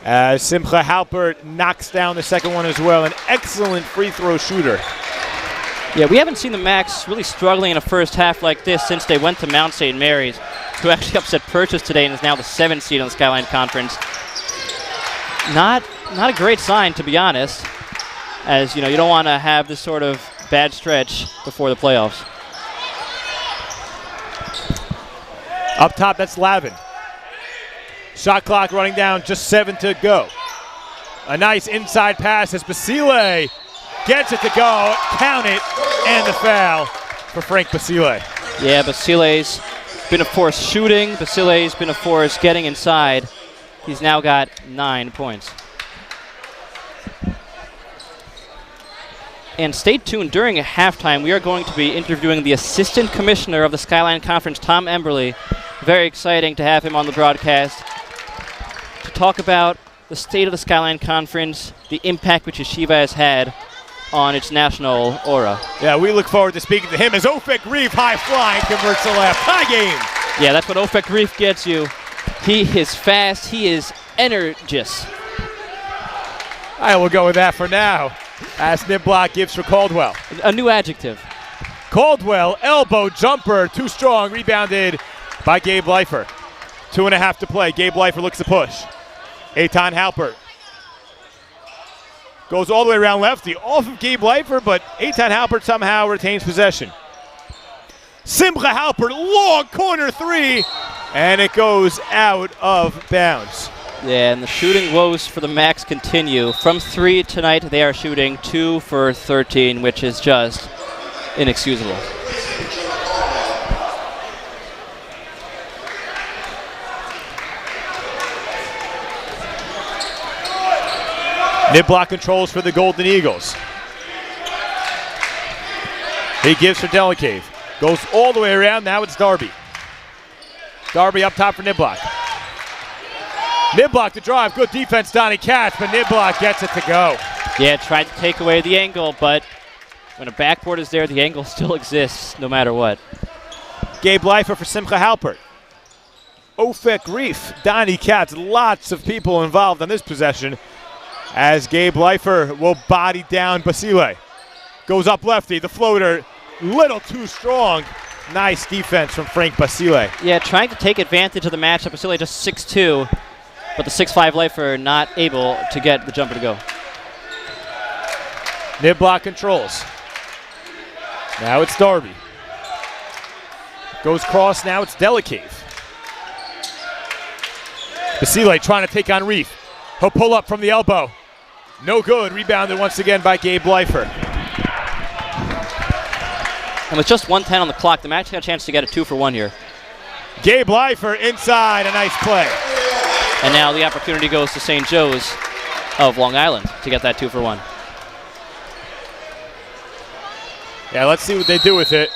As Simcha Halpert knocks down the second one as well. An excellent free throw shooter. Yeah, we haven't seen the Macs really struggling in a first half like this since they went to Mount St. Mary's, who actually upset Purchase today and is now the 7th seed on the Skyline Conference. Not a great sign, to be honest, as you don't want to have this sort of bad stretch before the playoffs. Up top, that's Lavin. Shot clock running down, just 7 to go. A nice inside pass as Basile gets it to go, count it, and the foul for Frank Basile. Yeah, Basile's been a force shooting. Basile's been a force getting inside. He's now got 9 points. And stay tuned, during a halftime, we are going to be interviewing the Assistant Commissioner of the Skyline Conference, Tom Emberley. Very exciting to have him on the broadcast to talk about the state of the Skyline Conference, the impact which Yeshiva has had on its national aura. Yeah, we look forward to speaking to him as Ofek Reef high flying converts the left. Tie game. Yeah, that's what Ofek Reef gets you. He is fast. He is energious. I will go with that for now. As Niblock gives for Caldwell. A new adjective. Caldwell, elbow jumper, too strong, rebounded by Gabe Leifer. 2.5 to play. Gabe Leifer looks to push. Eitan Halpert goes all the way around lefty, off of Gabe Leifer, but Eitan Halpert somehow retains possession. Simcha Halpert, long corner three, and it goes out of bounds. Yeah, and the shooting woes for the Macs continue. From 3 tonight, they are shooting 2 for 13, which is just inexcusable. Niblock controls for the Golden Eagles. He gives for Delicave. Goes all the way around, now it's Darby. Darby up top for Niblock. Niblock to drive, good defense, Donnie Katz, but Niblock gets it to go. Yeah, tried to take away the angle, but when a backboard is there, the angle still exists no matter what. Gabe Leifer for Simcha Halpert. Ofek Reef, Donnie Katz, lots of people involved on this possession as Gabe Leifer will body down Basile. Goes up lefty, the floater, little too strong. Nice defense from Frank Basile. Yeah, trying to take advantage of the matchup. Basile just 6'2", but the 6'5" Leifer not able to get the jumper to go. Niblock controls. Now it's Darby. Goes cross, now it's Delicave. Basile trying to take on Reef. He'll pull up from the elbow. No good. Rebounded once again by Gabe Leifer. And with just 1:10 on the clock, the Macs got a chance to get a 2 for 1 here. Gabe Leifer inside, a nice play. And now the opportunity goes to St. Joe's of Long Island to get that 2 for 1. Yeah, let's see what they do with it.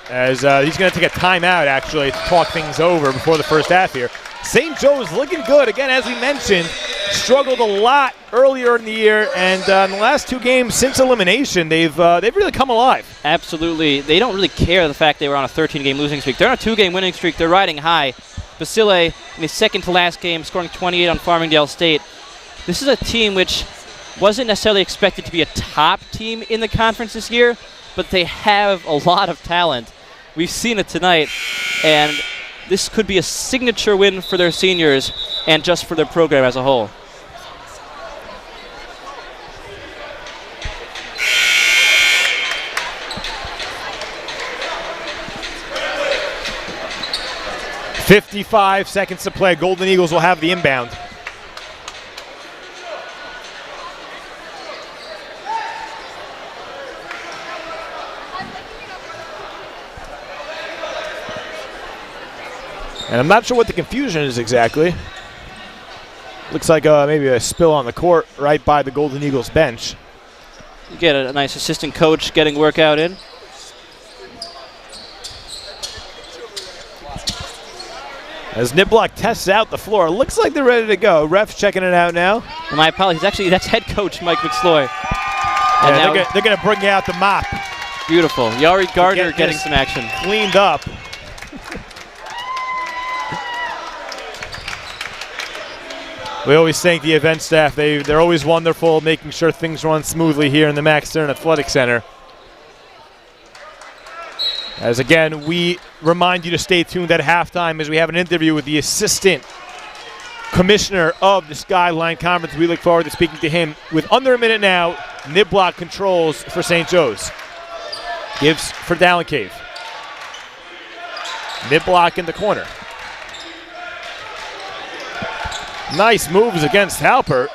As he's going to take a timeout, actually, to talk things over before the first half here. St. Joe's looking good. Again, as we mentioned, struggled a lot earlier in the year, and in the last 2 games since elimination, they've really come alive. Absolutely. They don't really care the fact they were on a 13-game losing streak. They're on a 2-game winning streak. They're riding high. Basile, in his second to last game, scoring 28 on Farmingdale State. This is a team which wasn't necessarily expected to be a top team in the conference this year, but they have a lot of talent. We've seen it tonight, and this could be a signature win for their seniors and just for their program as a whole. .55 seconds to play. Golden Eagles will have the inbound. And I'm not sure what the confusion is exactly. Looks like maybe a spill on the court right by the Golden Eagles bench. You get a nice assistant coach getting workout in. As Niblock tests out the floor, looks like they're ready to go. Ref's checking it out now. And my apologies. Actually, that's head coach Mike McSloy. Yeah, they're going to bring out the mop. Beautiful. Yari Gardner Get getting this some action. Cleaned up. We always thank the event staff. They're always wonderful, making sure things run smoothly here in the Max Stern Athletic Center. As again, we remind you to stay tuned at halftime as we have an interview with the assistant commissioner of the Skyline Conference. We look forward to speaking to him. With under a minute now, Niblock controls for St. Joe's. Gives for Dallin Cave. Niblock in the corner. Nice moves against Halpert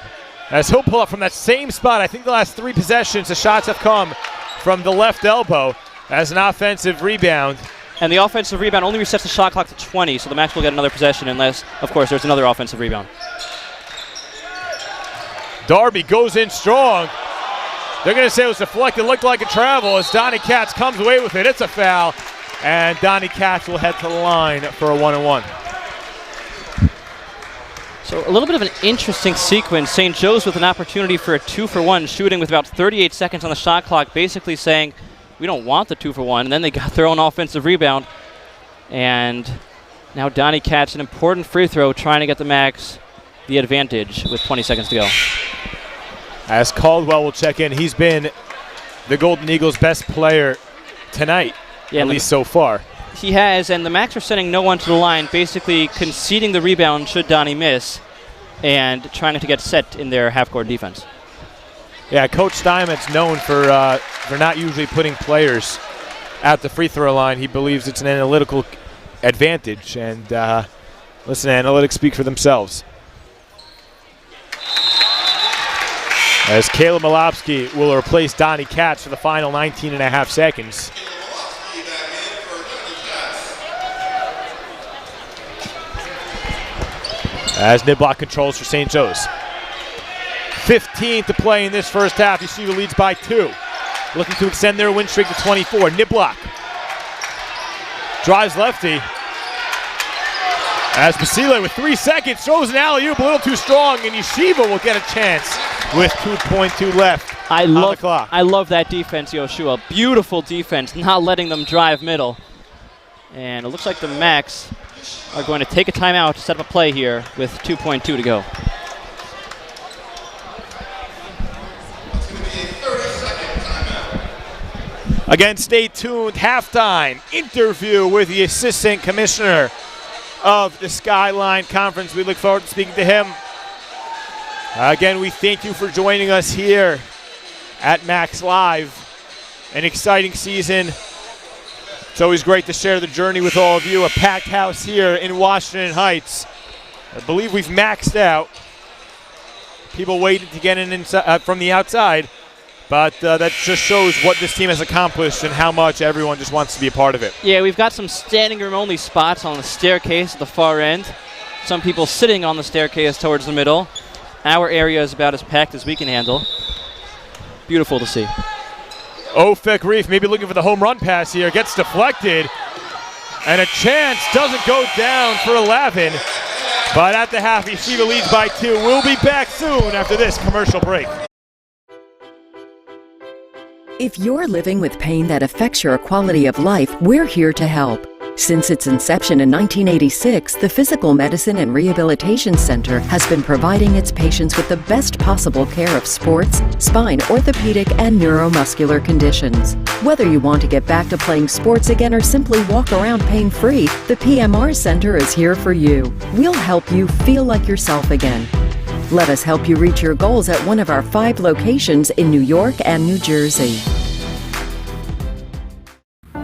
as he'll pull up from that same spot. I think the last 3 possessions, the shots have come from the left elbow as an offensive rebound. And the offensive rebound only resets the shot clock to 20, so the Max will get another possession unless, of course, there's another offensive rebound. Darby goes in strong. They're going to say it was deflected, looked like a travel as Donnie Katz comes away with it. It's a foul, and Donnie Katz will head to the line for a 1-and-1. So a little bit of an interesting sequence. St. Joe's with an opportunity for a 2-for-1 shooting with about 38 seconds on the shot clock, basically saying, we don't want the 2-for-1, and then they got their own offensive rebound. And now Donnie Katz, an important free throw, trying to get the Max the advantage with 20 seconds to go. As Caldwell will check in, he's been the Golden Eagles' best player tonight, at least so far. He has, and the Max are sending no one to the line, basically conceding the rebound should Donnie miss, and trying to get set in their half-court defense. Yeah, Coach Steinmetz known for not usually putting players at the free throw line. He believes it's an analytical advantage, and listen, analytics speak for themselves. As Caleb Malopsky will replace Donnie Katz for the final 19.5 seconds. As Niblock controls for St. Joe's. 15 to play in this first half. Yeshiva leads by 2. Looking to extend their win streak to 24. Niblock drives lefty. As Basile with 3 seconds throws an alley-oop a little too strong, and Yeshiva will get a chance with 2.2 left on the clock. I love that defense, Yehoshua. Beautiful defense, not letting them drive middle. And it looks like the Max are going to take a timeout to set up a play here with 2.2 to go. Again, stay tuned. Halftime interview with the assistant commissioner of the Skyline Conference. We look forward to speaking to him. Again, we thank you for joining us here at Max Live. An exciting season. It's always great to share the journey with all of you. A packed house here in Washington Heights. I believe we've maxed out. People waited to get in from the outside, but that just shows what this team has accomplished and how much everyone just wants to be a part of it. Yeah, we've got some standing room only spots on the staircase at the far end. Some people sitting on the staircase towards the middle. Our area is about as packed as we can handle. Beautiful to see. Ofek Reef maybe looking for the home run pass here. Gets deflected. And a chance doesn't go down for 11. But at the half, Yeshiva leads by 2. We'll be back soon after this commercial break. If you're living with pain that affects your quality of life, we're here to help. Since its inception in 1986, the Physical Medicine and Rehabilitation Center has been providing its patients with the best possible care of sports, spine, orthopedic, and neuromuscular conditions. Whether you want to get back to playing sports again or simply walk around pain-free, the PMR Center is here for you. We'll help you feel like yourself again. Let us help you reach your goals at one of our 5 locations in New York and New Jersey.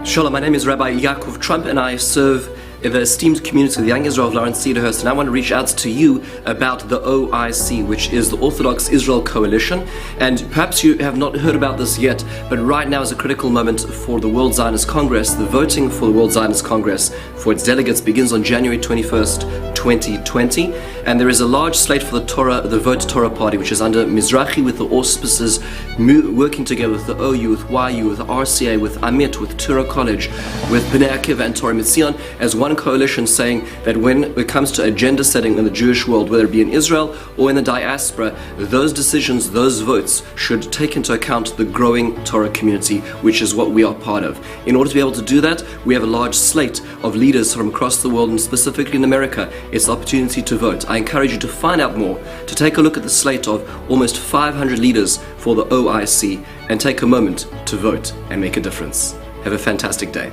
Shalom, my name is Rabbi Yaakov Trump and I serve in the esteemed community of the Young Israel of Lawrence Cedarhurst, and I want to reach out to you about the OIC, which is the Orthodox Israel Coalition. And perhaps you have not heard about this yet, but right now is a critical moment for the World Zionist Congress. The voting for the World Zionist Congress for its delegates begins on January 21st, 2020, and there is a large slate for the Vote Torah Party, which is under Mizrahi with the auspices, working together with the OU, with YU, with the RCA, with Amit, with Torah College, with Bnei Akiva and Torah Mitzion, as one one coalition saying that when it comes to agenda setting in the Jewish world, whether it be in Israel or in the diaspora, those decisions, those votes should take into account the growing Torah community, which is what we are part of. In order to be able to do that, we have a large slate of leaders from across the world, and specifically in America, it's the opportunity to vote. I encourage you to find out more, to take a look at the slate of almost 500 leaders for the OIC, and take a moment to vote and make a difference. Have a fantastic day.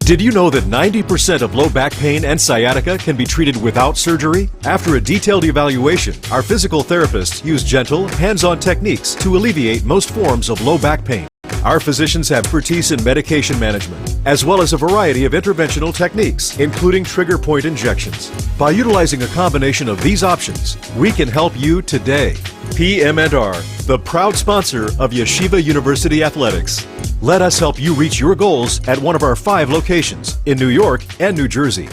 Did you know that 90% of low back pain and sciatica can be treated without surgery? After a detailed evaluation, our physical therapists use gentle, hands-on techniques to alleviate most forms of low back pain. Our physicians have expertise in medication management, as well as a variety of interventional techniques, including trigger point injections. By utilizing a combination of these options, we can help you today. PM&R, the proud sponsor of Yeshiva University Athletics. Let us help you reach your goals at one of our 5 locations in New York and New Jersey.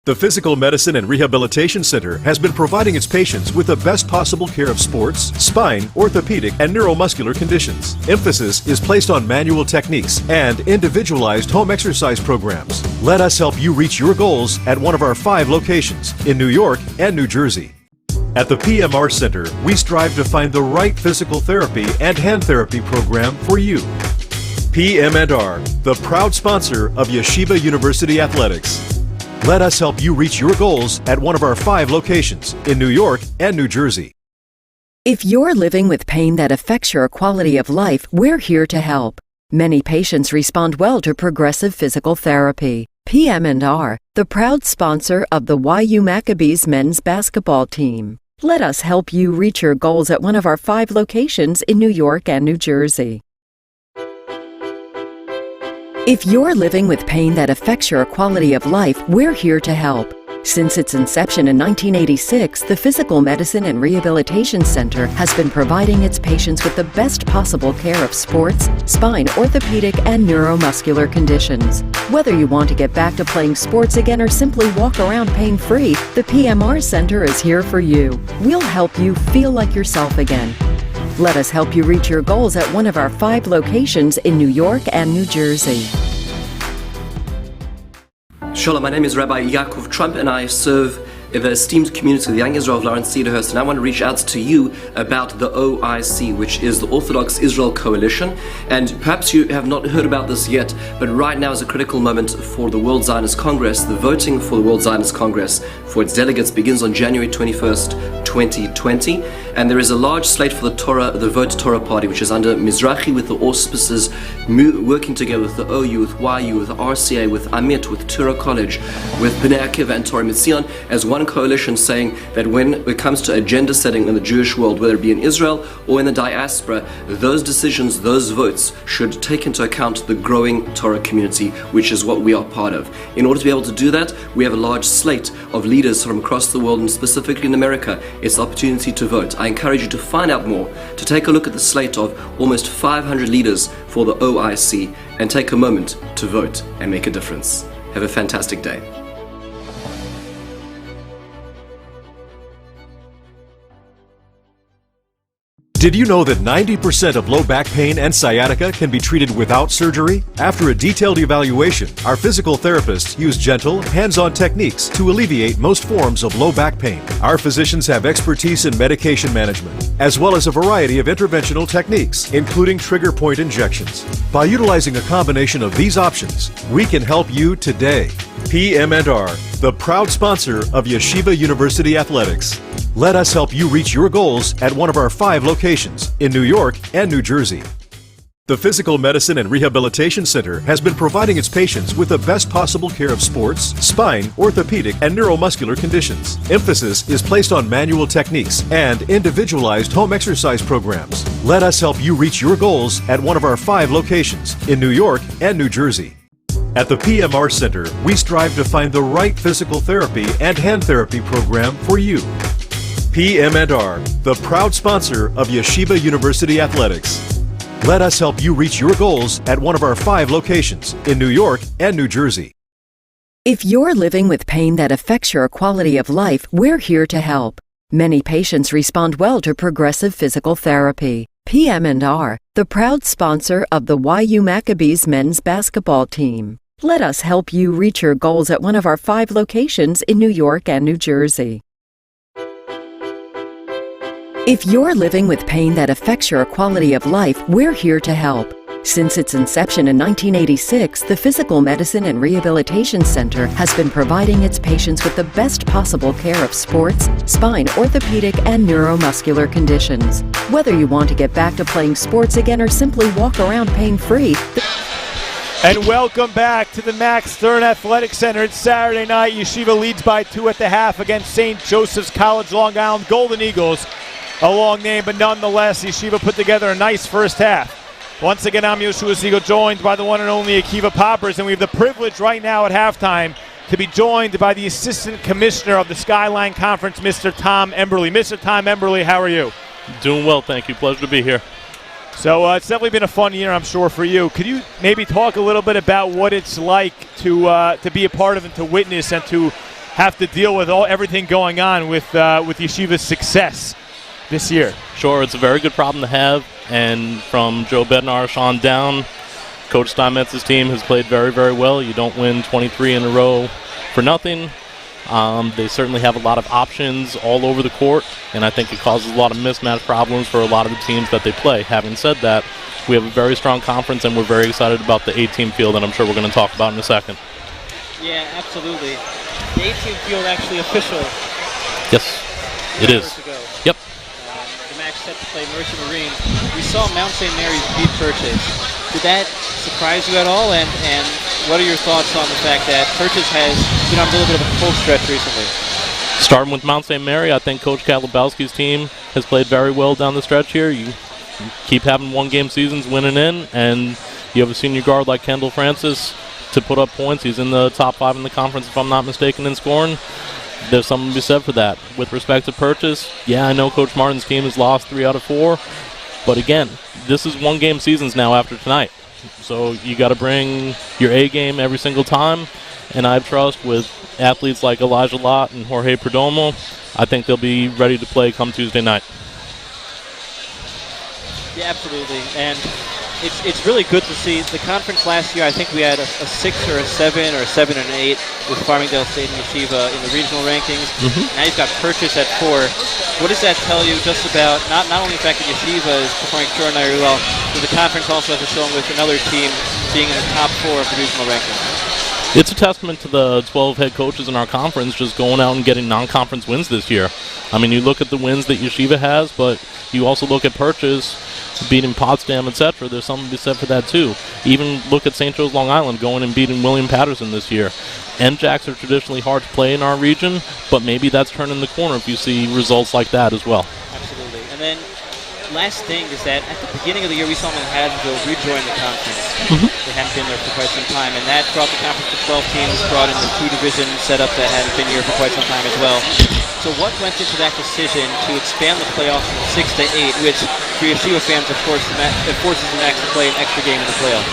The Physical Medicine and Rehabilitation Center has been providing its patients with the best possible care of sports, spine, orthopedic, and neuromuscular conditions. Emphasis is placed on manual techniques and individualized home exercise programs. Let us help you reach your goals at one of our 5 locations in New York and New Jersey. At the PMR Center, we strive to find the right physical therapy and hand therapy program for you. PM&R, the proud sponsor of Yeshiva University Athletics. Let us help you reach your goals at one of our 5 locations in New York and New Jersey. If you're living with pain that affects your quality of life, we're here to help. Many patients respond well to progressive physical therapy. PM&R, the proud sponsor of the YU Maccabees men's basketball team. Let us help you reach your goals at one of our 5 locations in New York and New Jersey. If you're living with pain that affects your quality of life, we're here to help. Since its inception in 1986, the Physical Medicine and Rehabilitation Center has been providing its patients with the best possible care of sports, spine, orthopedic, and neuromuscular conditions. Whether you want to get back to playing sports again or simply walk around pain-free, the PMR Center is here for you. We'll help you feel like yourself again. Let us help you reach your goals at one of our 5 locations in New York and New Jersey. Shalom, my name is Rabbi Yaakov Trump, and I serve the esteemed community of the Young Israel of Lawrence Cedarhurst, and I want to reach out to you about the OIC, which is the Orthodox Israel Coalition. And perhaps you have not heard about this yet, but right now is a critical moment for the World Zionist Congress. The voting for the World Zionist Congress for its delegates begins on January 21st, 2020, and there is a large slate for the Vote Torah Party, which is under Mizrahi, with the auspices working together with the OU, with YU, with the RCA, with Amit, with Torah College, with Bnei Akiva and Torah Mitzion, as one coalition saying that when it comes to agenda setting in the Jewish world, whether it be in Israel or in the diaspora, those decisions, those votes should take into account the growing Torah community, which is what we are part of. In order to be able to do that, we have a large slate of leaders from across the world, and specifically in America, it's the opportunity to vote. I encourage you to find out more, to take a look at the slate of almost 500 leaders for the OIC, and take a moment to vote and make a difference. Have a fantastic day. Did you know that 90% of low back pain and sciatica can be treated without surgery? After a detailed evaluation, our physical therapists use gentle, hands-on techniques to alleviate most forms of low back pain. Our physicians have expertise in medication management, as well as a variety of interventional techniques, including trigger point injections. By utilizing a combination of these options, we can help you today. PM&R, the proud sponsor of Yeshiva University Athletics. Let us help you reach your goals at one of our 5 locations in New York and New Jersey. The Physical Medicine and Rehabilitation Center has been providing its patients with the best possible care of sports, spine, orthopedic, and neuromuscular conditions. Emphasis is placed on manual techniques and individualized home exercise programs. Let us help you reach your goals at one of our 5 locations in New York and New Jersey. At the PMR Center, we strive to find the right physical therapy and hand therapy program for you. PM&R, the proud sponsor of Yeshiva University Athletics. Let us help you reach your goals at one of our 5 locations in New York and New Jersey. If you're living with pain that affects your quality of life, we're here to help. Many patients respond well to progressive physical therapy. PM&R, the proud sponsor of the YU Maccabees men's basketball team. Let us help you reach your goals at one of our 5 locations in New York and New Jersey. If you're living with pain that affects your quality of life, we're here to help. Since its inception in 1986, the Physical Medicine and Rehabilitation Center has been providing its patients with the best possible care of sports, spine, orthopedic, and neuromuscular conditions. Whether you want to get back to playing sports again or simply walk around pain-free, And welcome back to the Max Stern Athletic Center. It's Saturday night. Yeshiva leads by 2 at the half against St. Joseph's College Long Island Golden Eagles. A long name, but nonetheless, Yeshiva put together a nice first half. Once again, I'm Yehoshua Segal, joined by the one and only Akiva Poppers, and we have the privilege right now at halftime to be joined by the Assistant Commissioner of the Skyline Conference, Mr. Tom Emberly. Mr. Tom Emberly, how are you? Doing well, thank you. Pleasure to be here. So it's definitely been a fun year, I'm sure, for you. Could you maybe talk a little bit about what it's like to be a part of and to witness and to have to deal with everything going on with Yeshiva's success this year? Sure, it's a very good problem to have, and from Joe Bednar on down, Coach Steinmetz's team has played very, very well. You don't win 23 in a row for nothing. They certainly have a lot of options all over the court, and I think it causes a lot of mismatch problems for a lot of the teams that they play. Having said that, we have a very strong conference, and we're very excited about the 8-team field that I'm sure we're going to talk about in a second. Yeah, absolutely. The 8-team field actually official. Yes, it is. Yep. The Max set to play Mercer Marine. We saw Mount St. Mary's beat Purchase. Did that surprise you at all? And what are your thoughts on the fact that Purchase has been on a little bit of a cold stretch recently? Starting with Mount St. Mary, I think Coach Katlabowski's team has played very well down the stretch here. You keep having one-game seasons winning in, and you have a senior guard like Kendall Francis to put up points. He's in the top 5 in the conference, if I'm not mistaken, in scoring. There's something to be said for that. With respect to Purchase, yeah, I know Coach Martin's team has lost 3 out of 4, but again, this is one-game seasons now after tonight. So you got to bring your A game every single time, and I trust with athletes like Elijah Lott and Jorge Perdomo, I think they'll be ready to play come Tuesday night. Yeah, absolutely. And it's really good to see. The conference last year, I think we had a 6 or a 7 or a 7 and an 8 with Farmingdale State and Yeshiva in the regional rankings. Now you've got Purchase at 4. What does that tell you just about not only the fact that Yeshiva is performing extraordinarily well, but the conference also has a showing with another team being in the top 4 of the regional rankings? It's a testament to the 12 head coaches in our conference just going out and getting non-conference wins this year. I mean, you look at the wins that Yeshiva has, but you also look at Purchase beating Potsdam, etc. There's something to be said for that too. Even look at St. Joe's Long Island going and beating William Patterson this year. NJACs are traditionally hard to play in our region, but maybe that's turning the corner if you see results like that as well. Absolutely. And then last thing is that at the beginning of the year, we saw Manhattanville rejoin the conference. They hadn't been there for quite some time, and that brought the conference to 12 teams, brought in the 2-division setup that hadn't been here for quite some time as well. So what went into that decision to expand the playoffs from 6 to 8, which for Yeshiva fans, of course, it forces the Max to play an extra game in the playoffs?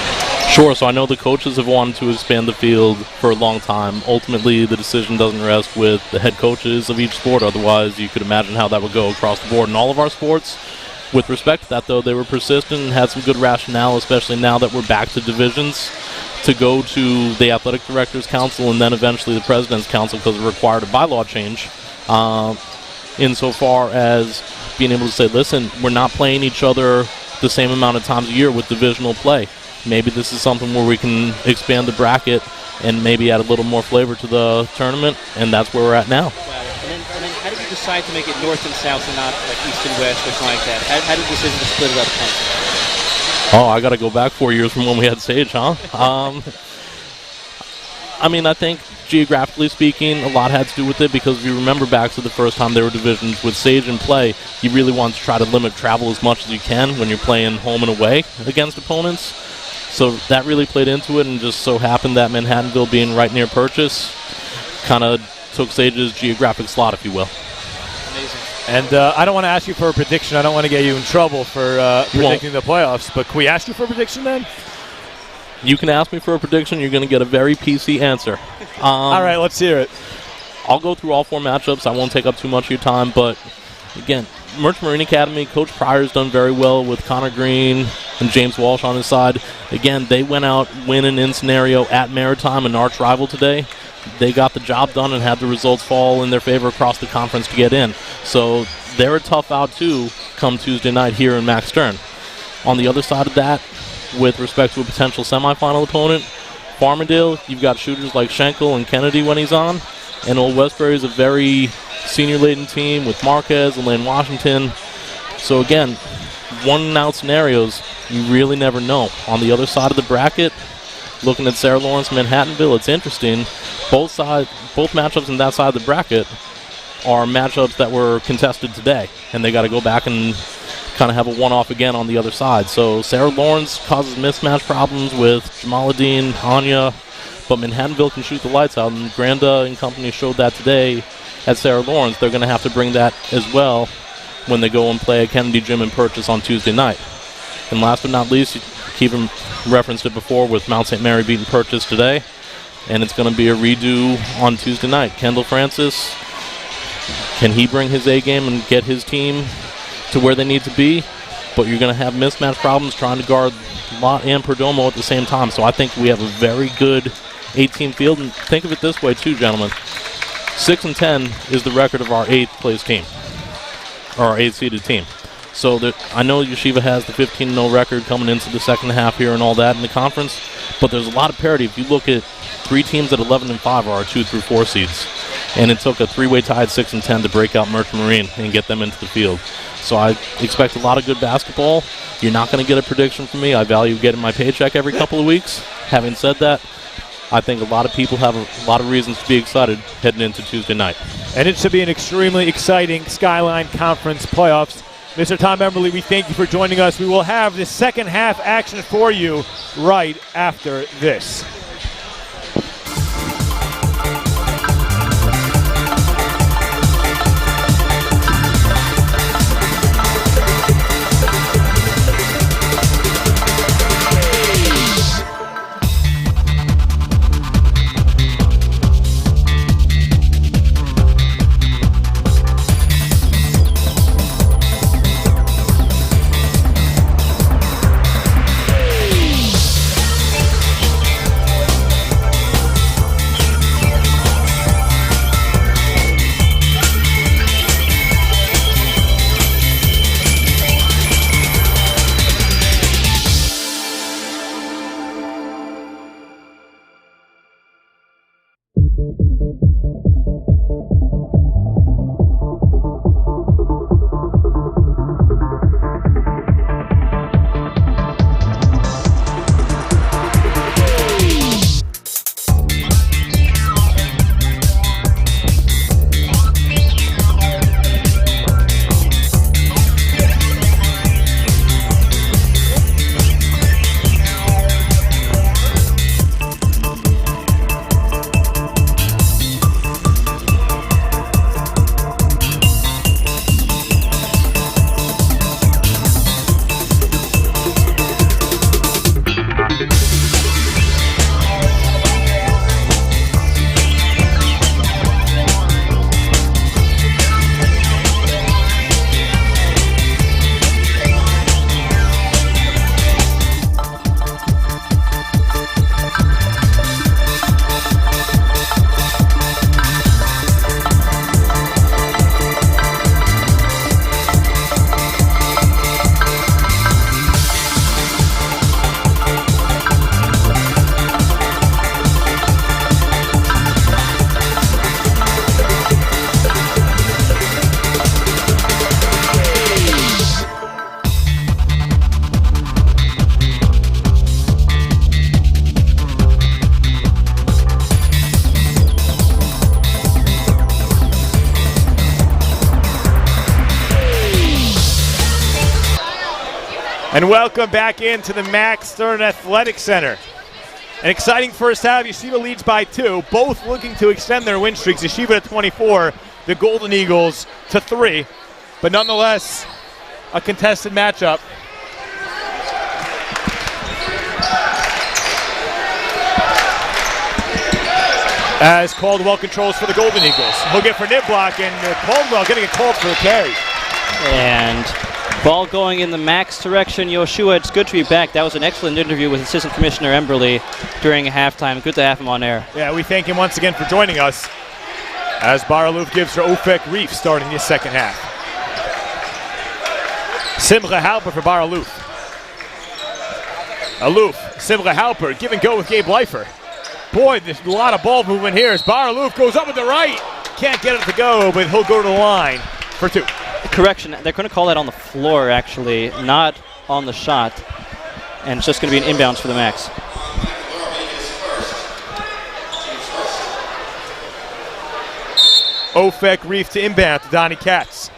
Sure, so I know the coaches have wanted to expand the field for a long time. Ultimately, the decision doesn't rest with the head coaches of each sport. Otherwise, you could imagine how that would go across the board in all of our sports. With respect to that, though, they were persistent and had some good rationale, especially now that we're back to divisions, to go to the Athletic Directors Council and then eventually the President's Council because it required a bylaw change insofar as being able to say, listen, we're not playing each other the same amount of times a year with divisional play. Maybe this is something where we can expand the bracket and maybe add a little more flavor to the tournament, and that's where we're at now. And then how did you decide to make it north and south and not like east and west or something like that? How did the decision to split it up come? Oh, I got to go back 4 years from when we had Sage, huh? I mean, I think geographically speaking, a lot had to do with it because if you remember back to the first time there were divisions with Sage in play, you really want to try to limit travel as much as you can when you're playing home and away against opponents. So that really played into it, and just so happened that Manhattanville being right near Purchase kind of took Sage's geographic slot, if you will. Amazing. And I don't want to ask you for a prediction. I don't want to get you in trouble for predicting the playoffs, but can we ask you for a prediction then? You can ask me for a prediction. You're going to get a very PC answer. All right, let's hear it. I'll go through all 4 matchups. I won't take up too much of your time, but again, Merchant Marine Academy, Coach Pryor's done very well with Connor Green, and James Walsh on his side. Again, they went out winning in scenario at Maritime, an arch rival today. They got the job done and had the results fall in their favor across the conference to get in. So they're a tough out too come Tuesday night here in Max Stern. On the other side of that, with respect to a potential semifinal opponent, Farmingdale, you've got shooters like Schenkel and Kennedy when he's on, and Old Westbury is a very senior-laden team with Marquez and Lane Washington. So again, one-and-out scenarios, you really never know. On the other side of the bracket, looking at Sarah Lawrence, Manhattanville, it's interesting. Both matchups in that side of the bracket are matchups that were contested today, and they got to go back and kind of have a one-off again on the other side. So Sarah Lawrence causes mismatch problems with Jamaluddin, Anya, but Manhattanville can shoot the lights out, and Granda and company showed that today at Sarah Lawrence. They're going to have to bring that as well when they go and play at Kennedy Gym in Purchase on Tuesday night. And last but not least, Akiva referenced it before with Mount St. Mary beating Purchase today, and it's going to be a redo on Tuesday night. Kendall Francis, can he bring his A game and get his team to where they need to be? But you're going to have mismatch problems trying to guard Lott and Perdomo at the same time. So I think we have a very good 8-team field. And think of it this way too, gentlemen. 6-10 is the record of our 8th place team, or our 8th seeded team. So I know Yeshiva has the 15-0 record coming into the second half here and all that in the conference, but there's a lot of parity. If you look at 3 teams at 11-5 are our 2 through 4 seeds, and it took a 3-way tie at 6-10 to break out Merchant Marine and get them into the field. So I expect a lot of good basketball. You're not going to get a prediction from me. I value getting my paycheck every couple of weeks. Having said that, I think a lot of people have a lot of reasons to be excited heading into Tuesday night. And it should be an extremely exciting Skyline Conference playoffs. Mr. Tom Emberley, we thank you for joining us. We will have the second half action for you right after this. And welcome back into the Max Stern Athletic Center. An exciting first half. Yeshiva leads by 2, both looking to extend their win streaks. Yeshiva to 24, the Golden Eagles to 3. But nonetheless, a contested matchup. As Caldwell controls for the Golden Eagles. He'll get for Niblock, and Caldwell going to get called for a carry. And Ball going in the Max direction. Yehoshua, it's good to be back. That was an excellent interview with Assistant Commissioner Emberly during halftime. Good to have him on air. Yeah, we thank him once again for joining us as Bar-Aluf gives her Ofek Reef starting the second half. Simcha Halper for Bar-Aluf. Aluf, Simcha Halper, give and go with Gabe Leifer. Boy, there's a lot of ball movement here as Bar-Aluf goes up with the right. Can't get it to go, but he'll go to the line for two. Correction, they're going to call that on the floor, actually, not on the shot. And it's just going to be an inbounds for the Max. Ofek Reef to inbound to Donnie Katz.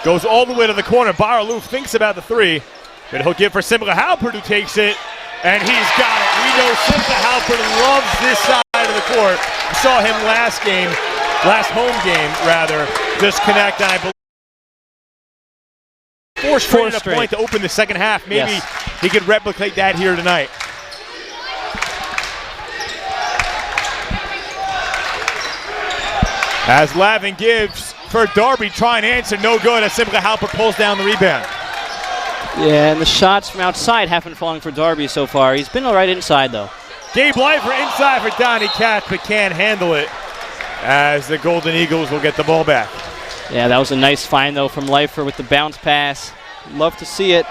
Goes all the way to the corner. Bar-Aluf thinks about the three, but he'll give for Simcha Halpert, who takes it, and he's got it. We know Simcha Halpert loves this side of the court. We saw him last home game, disconnect, and I believe four straight at a point to open the second half. Maybe he could replicate that here tonight. As Lavin gives for Darby, trying to answer, no good as Simcha Halpert pulls down the rebound. Yeah, and the shots from outside haven't fallen for Darby so far. He's been all right inside, though. Gabe Leifer inside for Donnie Katz, but can't handle it as the Golden Eagles will get the ball back. Yeah, that was a nice find, though, from Leifer with the bounce pass. Love to see it.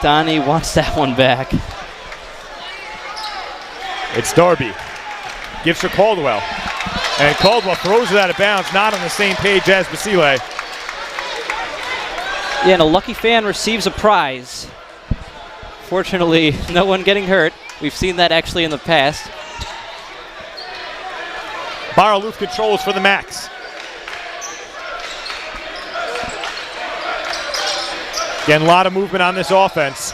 Donnie wants that one back. It's Darby. Gives for Caldwell. And Caldwell throws it out of bounds, not on the same page as Basile. Yeah, and a lucky fan receives a prize. Fortunately, no one getting hurt. We've seen that actually in the past. Bar-Aluf controls for the Max. Again, a lot of movement on this offense.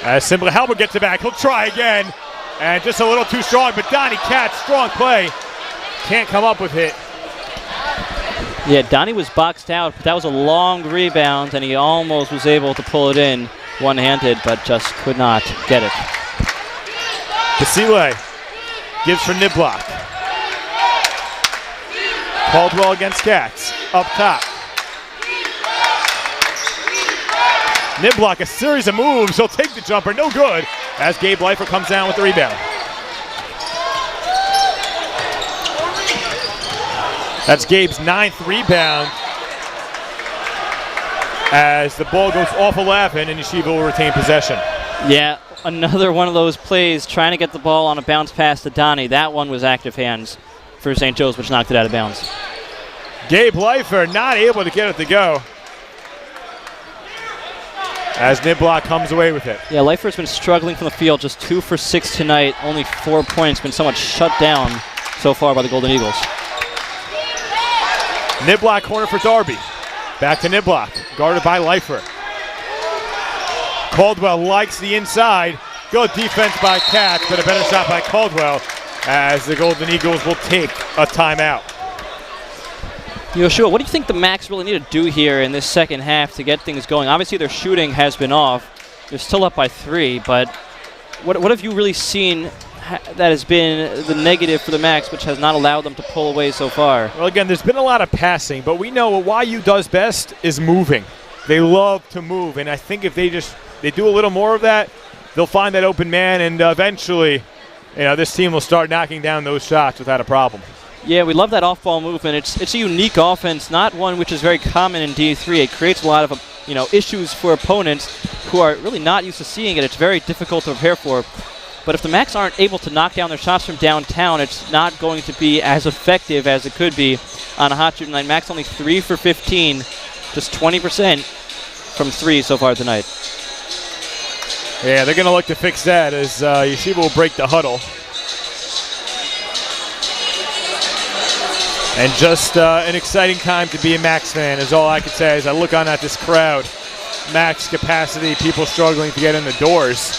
As Simcha Halpert gets it back, he'll try again. And just a little too strong, but Donnie Katz, strong play. Can't come up with it. Yeah, Donnie was boxed out, but that was a long rebound, and he almost was able to pull it in one-handed, but just could not get it. Basile gives for Niblock. Caldwell against Katz, up top. Niblock, a series of moves, he'll take the jumper, no good, as Gabe Leifer comes down with the rebound. That's Gabe's 9th rebound as the ball goes off of Lavin and Yeshiva will retain possession. Yeah, another one of those plays trying to get the ball on a bounce pass to Donnie. That one was active hands for St. Joe's, which knocked it out of bounds. Gabe Leifer not able to get it to go as Niblock comes away with it. Yeah, Leifer's been struggling from the field, just 2 for 6 tonight, only 4 points, been somewhat shut down so far by the Golden Eagles. Niblock corner for Darby. Back to Niblock, guarded by Leifer. Caldwell likes the inside. Good defense by Katz, but a better shot by Caldwell as the Golden Eagles will take a timeout. Yehoshua, what do you think the Max really need to do here in this second half to get things going? Obviously, their shooting has been off. They're still up by 3, but what have you really seen that has been the negative for the Max, which has not allowed them to pull away so far? Well, again, there's been a lot of passing, but we know what YU does best is moving. They love to move, and I think if they do a little more of that, they'll find that open man, and eventually, this team will start knocking down those shots without a problem. Yeah, we love that off-ball movement. It's a unique offense, not one which is very common in D3. It creates a lot of issues for opponents who are really not used to seeing it. It's very difficult to prepare for. But if the Max aren't able to knock down their shots from downtown, it's not going to be as effective as it could be on a hot shooting night. Max only 3 for 15, just 20% from 3 so far tonight. Yeah, they're going to look to fix that as Yeshiva will break the huddle. And just an exciting time to be a Max fan is all I can say as I look on at this crowd. Max capacity, people struggling to get in the doors.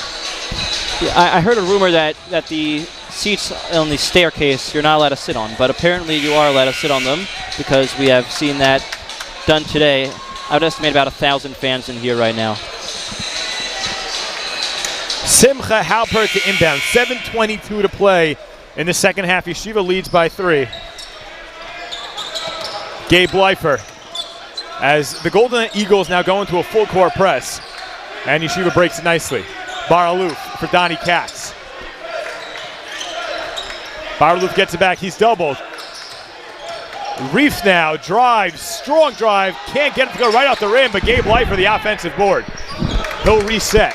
Yeah, I heard a rumor that the seats on the staircase you're not allowed to sit on, but apparently you are allowed to sit on them because we have seen that done today. I would estimate about 1,000 fans in here right now. Simcha Halpert to inbound, 7:22 to play in the second half. Yeshiva leads by 3. Gabe Leifer as the Golden Eagles now go into a full court press. And Yeshiva breaks it nicely. Bar-Aluf for Donnie Katz. Bar-Aluf gets it back. He's doubled. Reefs now drives, strong drive. Can't get it to go right off the rim, but Gabe Light for the offensive board. He'll reset.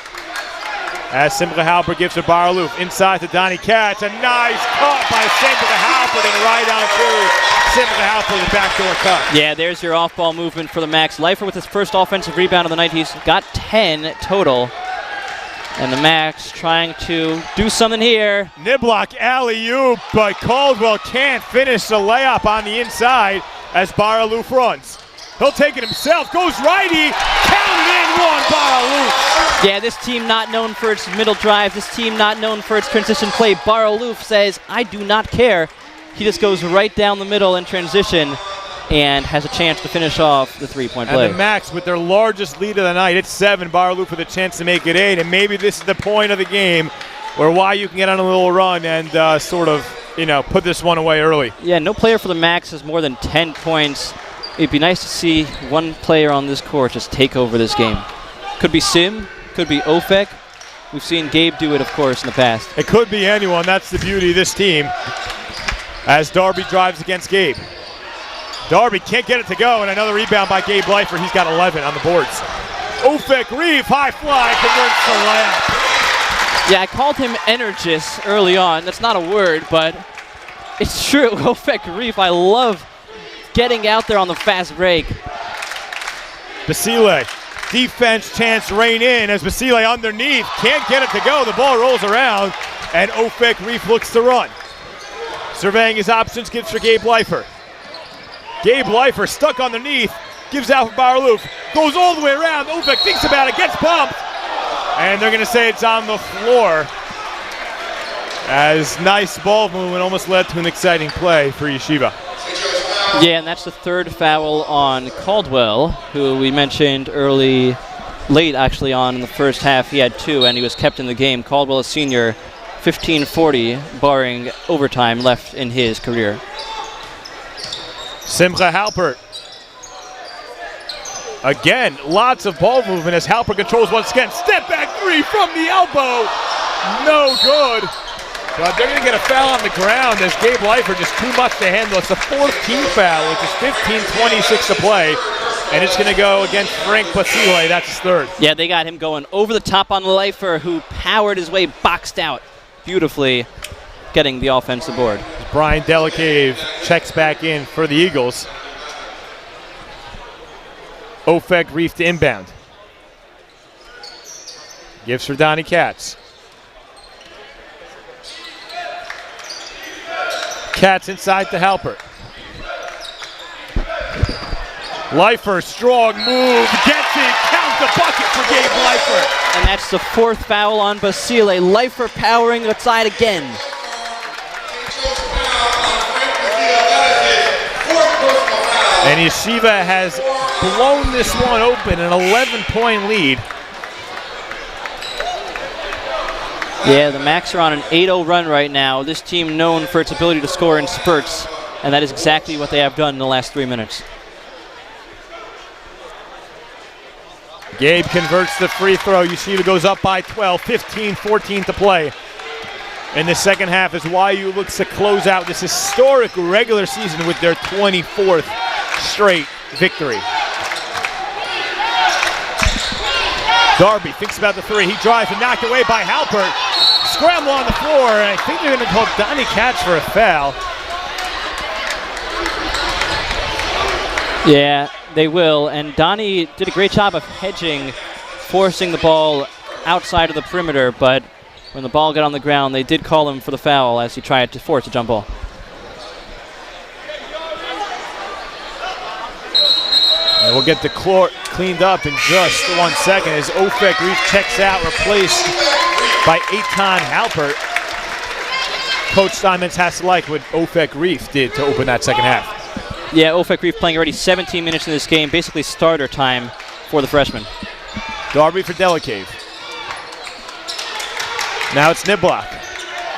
As Simcha Halpert gives to Bar-Aluf. Inside to Donnie Katz. A nice cut by Simcha Halpert and right on through. Simcha Halpert with the backdoor cut. Yeah, there's your off-ball movement for the Max. Leifer with his first offensive rebound of the night. He's got 10 total. And the Max trying to do something here. Niblock alley-oop, but Caldwell can't finish the layup on the inside as Bar-Aluf runs. He'll take it himself, goes righty, counted in one, Bar-Aluf. Yeah, this team not known for its middle drive, this team not known for its transition play. Bar-Aluf says, I do not care. He just goes right down the middle in transition and has a chance to finish off the three-point play. And the Max with their largest lead of the night, it's 7. Bar-Aluf with a chance to make it 8, and maybe this is the point of the game where you can get on a little run and sort of, put this one away early. Yeah, no player for the Max has more than 10 points. It'd be nice to see one player on this court just take over this game. Could be Sim, could be Ofek. We've seen Gabe do it, of course, in the past. It could be anyone. That's the beauty of this team. As Darby drives against Gabe. Darby can't get it to go, and another rebound by Gabe Leifer. He's got 11 on the boards. Ofek Reeve, high fly, converts the layup. Yeah, I called him energist early on. That's not a word, but it's true. Ofek Reeve, I love getting out there on the fast break. Basile, defense chance to rein in as Basile underneath. Can't get it to go. The ball rolls around, and Ofek Reeve looks to run. Surveying his options, gives for Gabe Leifer. Gabe Leifer stuck underneath, gives out for Bar-Aluf, goes all the way around. Ofek thinks about it, gets bumped, and they're going to say it's on the floor. As nice ball movement almost led to an exciting play for Yeshiva. Yeah, and that's the third foul on Caldwell, who we mentioned late actually on in the first half. He had 2, and he was kept in the game. Caldwell, a senior, 15-40, barring overtime left in his career. Simcha Halpert. Again, lots of ball movement as Halpert controls once again. Step back 3 from the elbow. No good. But they're going to get a foul on the ground as Gabe Leifer just too much to handle. It's the 4th team foul, which is 15:26 to play. And it's going to go against Frank Basile. That's his 3rd. Yeah, they got him going over the top on Leifer, who powered his way, boxed out beautifully, getting the offensive board. Brian Delacave checks back in for the Eagles. Ofek Reef to inbound. Gives for Donnie Katz. Katz inside to Halpert. Leifer, strong move, gets it, counts the bucket for Gabe Leifer. And that's the 4th foul on Basile. Leifer powering outside again. And Yeshiva has blown this one open, an 11-point lead. Yeah, the Max are on an 8-0 run right now. This team known for its ability to score in spurts, and that is exactly what they have done in the last 3 minutes. Gabe converts the free throw. Yeshiva goes up by 12, 15-14 to play. In the second half as YU looks to close out this historic regular season with their 24th straight victory. Darby thinks about the 3. He drives and knocked away by Halpert. Scramble on the floor, and I think they're going to call Donnie Katz for a foul. Yeah, they will, and Donnie did a great job of hedging, forcing the ball outside of the perimeter, but when the ball got on the ground, they did call him for the foul as he tried to force a jump ball. And we'll get the court cleaned up in just 1 second as Ofek Reef checks out, replaced by Eitan Halpert. Coach Steinmetz has to like what Ofek Reef did to open that second half. Yeah, Ofek Reef playing already 17 minutes in this game, basically starter time for the freshman. Darby for Delacave. Now it's Niblock.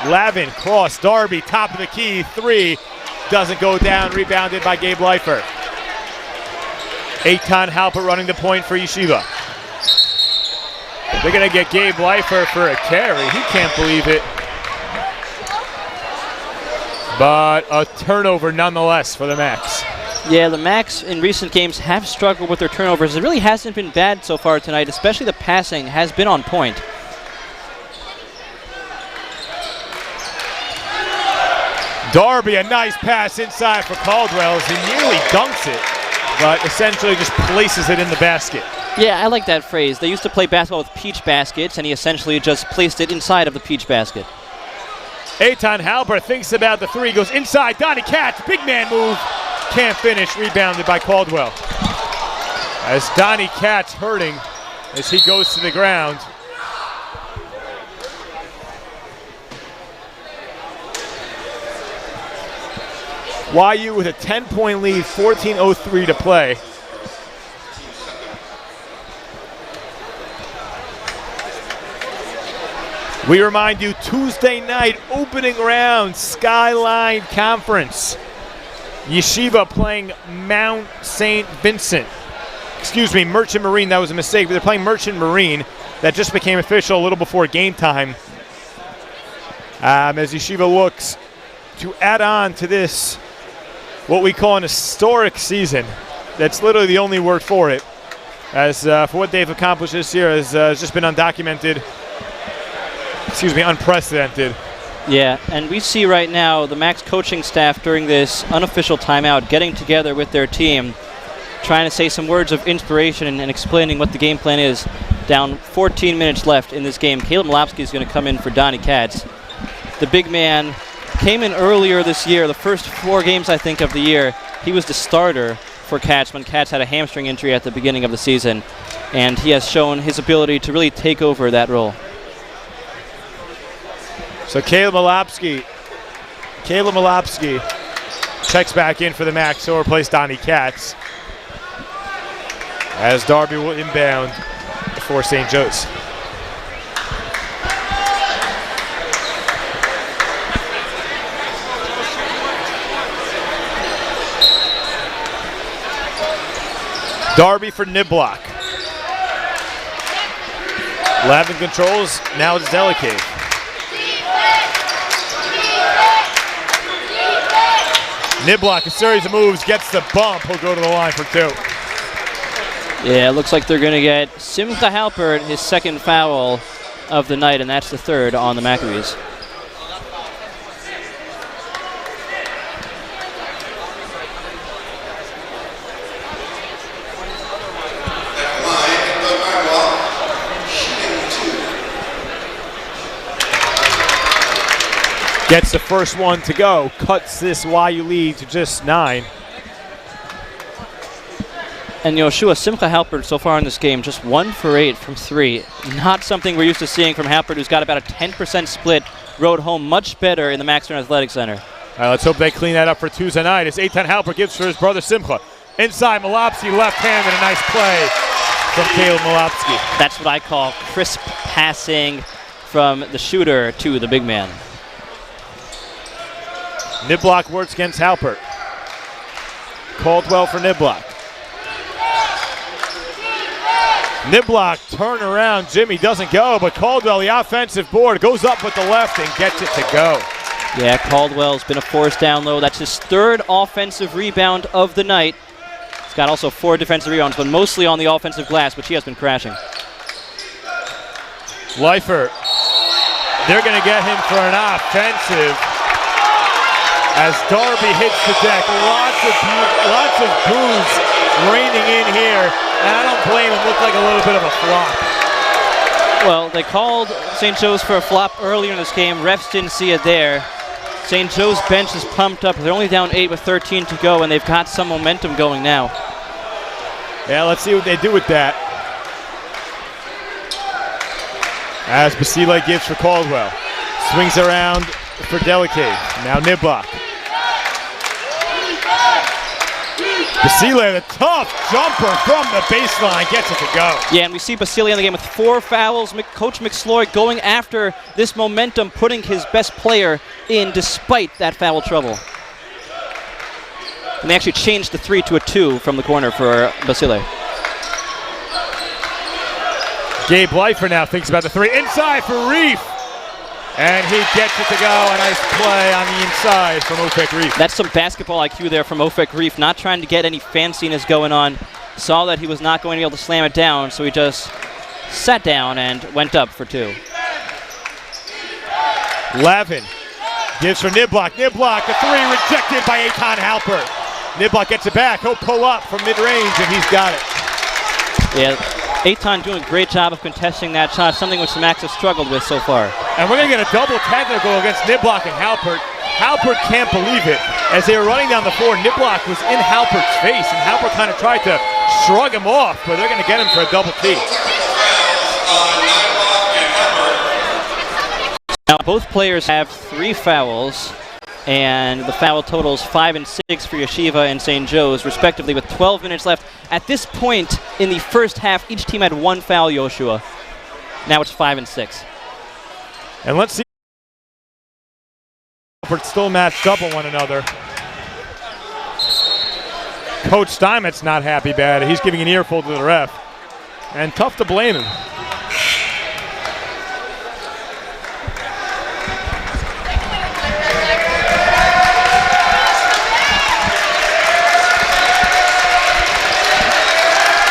Lavin, cross, Darby, top of the key, 3. Doesn't go down, rebounded by Gabe Leifer. Eitan Halpert running the point for Yeshiva. They're going to get Gabe Leifer for a carry. He can't believe it. But a turnover nonetheless for the Macs. Yeah, the Macs in recent games have struggled with their turnovers. It really hasn't been bad so far tonight, especially the passing has been on point. Darby, a nice pass inside for Caldwell as he nearly dunks it, but essentially just places it in the basket. Yeah, I like that phrase. They used to play basketball with peach baskets, and he essentially just placed it inside of the peach basket. Eitan Halpert thinks about the three, goes inside, Donnie Katz, big man move, can't finish, rebounded by Caldwell. As Donnie Katz hurting as he goes to the ground. YU with a 10-point lead, 14:03 to play. We remind you, Tuesday night, opening round, Skyline Conference. Yeshiva playing Mount St. Vincent. Excuse me, Merchant Marine, that was a mistake, but they're playing Merchant Marine. That just became official a little before game time. As Yeshiva looks to add on to this, what we call an historic season. That's literally the only word for it. As for what they've accomplished this year has just been unprecedented. Yeah, and we see right now the Macs coaching staff during this unofficial timeout getting together with their team, trying to say some words of inspiration and explaining what the game plan is. Down 14 minutes left in this game. Caleb Malopsky is going to come in for Donnie Katz. The big man came in earlier this year, the first 4 games, I think, of the year. He was the starter for Katz when Katz had a hamstring injury at the beginning of the season, and he has shown his ability to really take over that role. So Caleb Malopsky checks back in for the Macs, so replace Donnie Katz. As Darby will inbound for St. Joe's. Darby for Niblock. Lavin controls, now it's Delicate. Niblock, a series of moves, gets the bump. He'll go to the line for 2. Yeah, it looks like they're going to get Simcha Halpert his second foul of the night, and that's the third on the Maccabees. Gets the first one to go, cuts this YU lead to just 9. And Yehoshua, Simcha Halpert so far in this game, just 1 for 8 from 3. Not something we're used to seeing from Halpert, who's got about a 10% split, road home much better in the Max Stern Athletic Center. All right, let's hope they clean that up for Tuesday night as Eitan Halpert gives for his brother Simcha. Inside, Malopsky left hand and a nice play from Caleb Malopsky. That's what I call crisp passing from the shooter to the big man. Niblock works against Halpert. Caldwell for Niblock. Niblock turn around, Jimmy doesn't go, but Caldwell, the offensive board, goes up with the left and gets it to go. Yeah, Caldwell's been a force down low. That's his 3rd offensive rebound of the night. He's got also 4 defensive rebounds, but mostly on the offensive glass, which he has been crashing. Leifer, they're going to get him for an offensive. As Darby hits the deck, lots of boos raining in here, and I don't blame him. Looked like a little bit of a flop. Well, they called St. Joe's for a flop earlier in this game. Refs didn't see it there. St. Joe's bench is pumped up. They're only down 8 with 13 to go, and they've got some momentum going now. Yeah, let's see what they do with that. As Basile gives for Caldwell. Swings around for Delicate. Now Niblock. Basile, the tough jumper from the baseline, gets it to go. Yeah, and we see Basile in the game with 4 fouls. Coach McSloy going after this momentum, putting his best player in despite that foul trouble. And they actually changed the 3 to a 2 from the corner for Basile. Gabe Leifer now thinks about the 3. Inside for Reef. And he gets it to go. A nice play on the inside from Ofek Reef. That's some basketball IQ there from Ofek Reef, not trying to get any fanciness going on. Saw that he was not going to be able to slam it down, so he just sat down and went up for 2. Lavin gives for Niblock. Niblock, the 3 rejected by Eitan Halpert. Niblock gets it back. He'll pull up from mid-range, and he's got it. Yeah, Eitan doing a great job of contesting that shot, something which the Max have struggled with so far. And we're going to get a double technical against Niblock and Halpert. Halpert can't believe it. As they were running down the floor, Niblock was in Halpert's face, and Halpert kind of tried to shrug him off, but they're going to get him for a double T. Now both players have 3 fouls, and the foul totals 5 and 6 for Yeshiva and St. Joe's, respectively, with 12 minutes left. At this point in the first half, each team had 1 foul, Yehoshua. Now it's 5 and 6. And let's see. Halpert still matched up on one another. Coach Steinmetz not happy bad. He's giving an earful to the ref. And tough to blame him.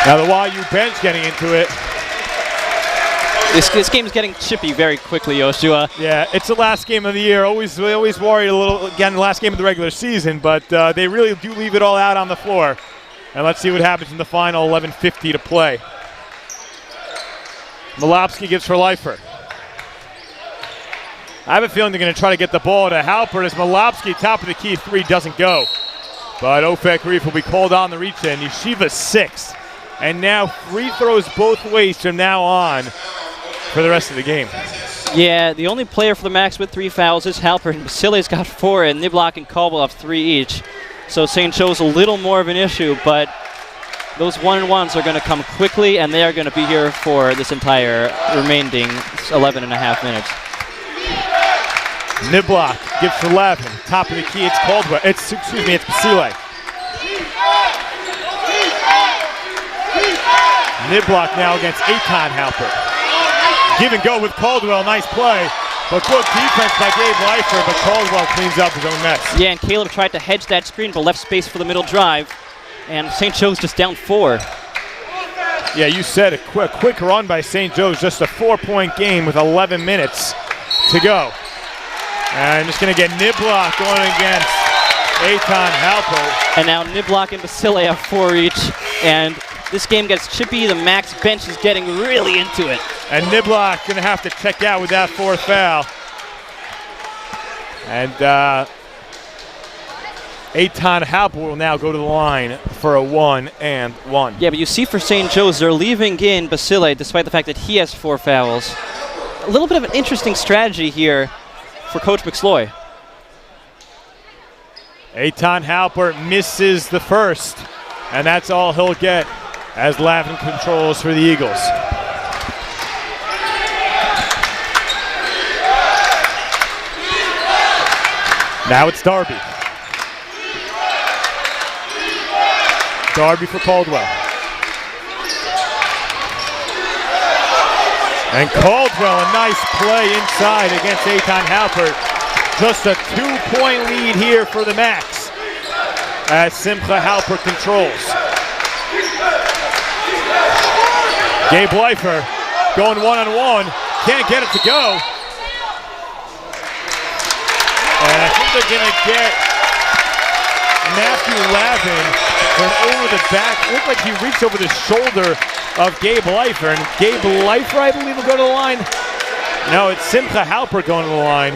Now the YU bench getting into it. This game is getting chippy very quickly, Yehoshua. Yeah, it's the last game of the year. We always worried a little, again, the last game of the regular season, but they really do leave it all out on the floor. And let's see what happens in the final 11:50 to play. Malopsky gives for Leifer. I have a feeling they're going to try to get the ball to Halpert as Malopsky, top of the key, 3 doesn't go. But Ofek Reef will be called on the reach in. Yeshiva 6. And now free throws both ways from now on for the rest of the game. Yeah, the only player for the Max with 3 fouls is Halpert, and Basile's got 4, and Niblock and Caldwell have 3 each. So St. Joe's a little more of an issue, but those 1-and-1s are going to come quickly, and they are going to be here for this entire remaining 11 and a half minutes. Niblock gives for Lavin. Top of the key, it's Caldwell. It's Basile. Niblock now against Eitan Halpert. Give and go with Caldwell, nice play. But good defense by Gabe Leifer, but Caldwell cleans up his own mess. Yeah, and Caleb tried to hedge that screen, but left space for the middle drive. And St. Joe's just down 4. Yeah, you said a quick run by St. Joe's, just a 4-point game with 11 minutes to go. And just going to get Niblock going against Eitan Halpert. And now Niblock and Basile have 4 each. And this game gets chippy. The Max bench is getting really into it. And Niblock going to have to check out with that 4th foul. And Eitan Halpert will now go to the line for a 1-and-1. Yeah, but you see for St. Joe's, they're leaving in Basile despite the fact that he has 4 fouls. A little bit of an interesting strategy here for Coach McSloy. Eitan Halpert misses the first, and that's all he'll get as Lavin controls for the Eagles. Now it's Darby. Darby for Caldwell. And Caldwell, a nice play inside against Eitan Halpert. Just a 2-point lead here for the Max as Simcha Halpert controls. Gabe Leifer going 1-on-1, can't get it to go. And I think they're going to get Matthew Lavin for an over-the-back. Looked like he reached over the shoulder of Gabe Leifer. And Gabe Leifer, I believe, will go to the line. No, it's Simcha Halpert going to the line.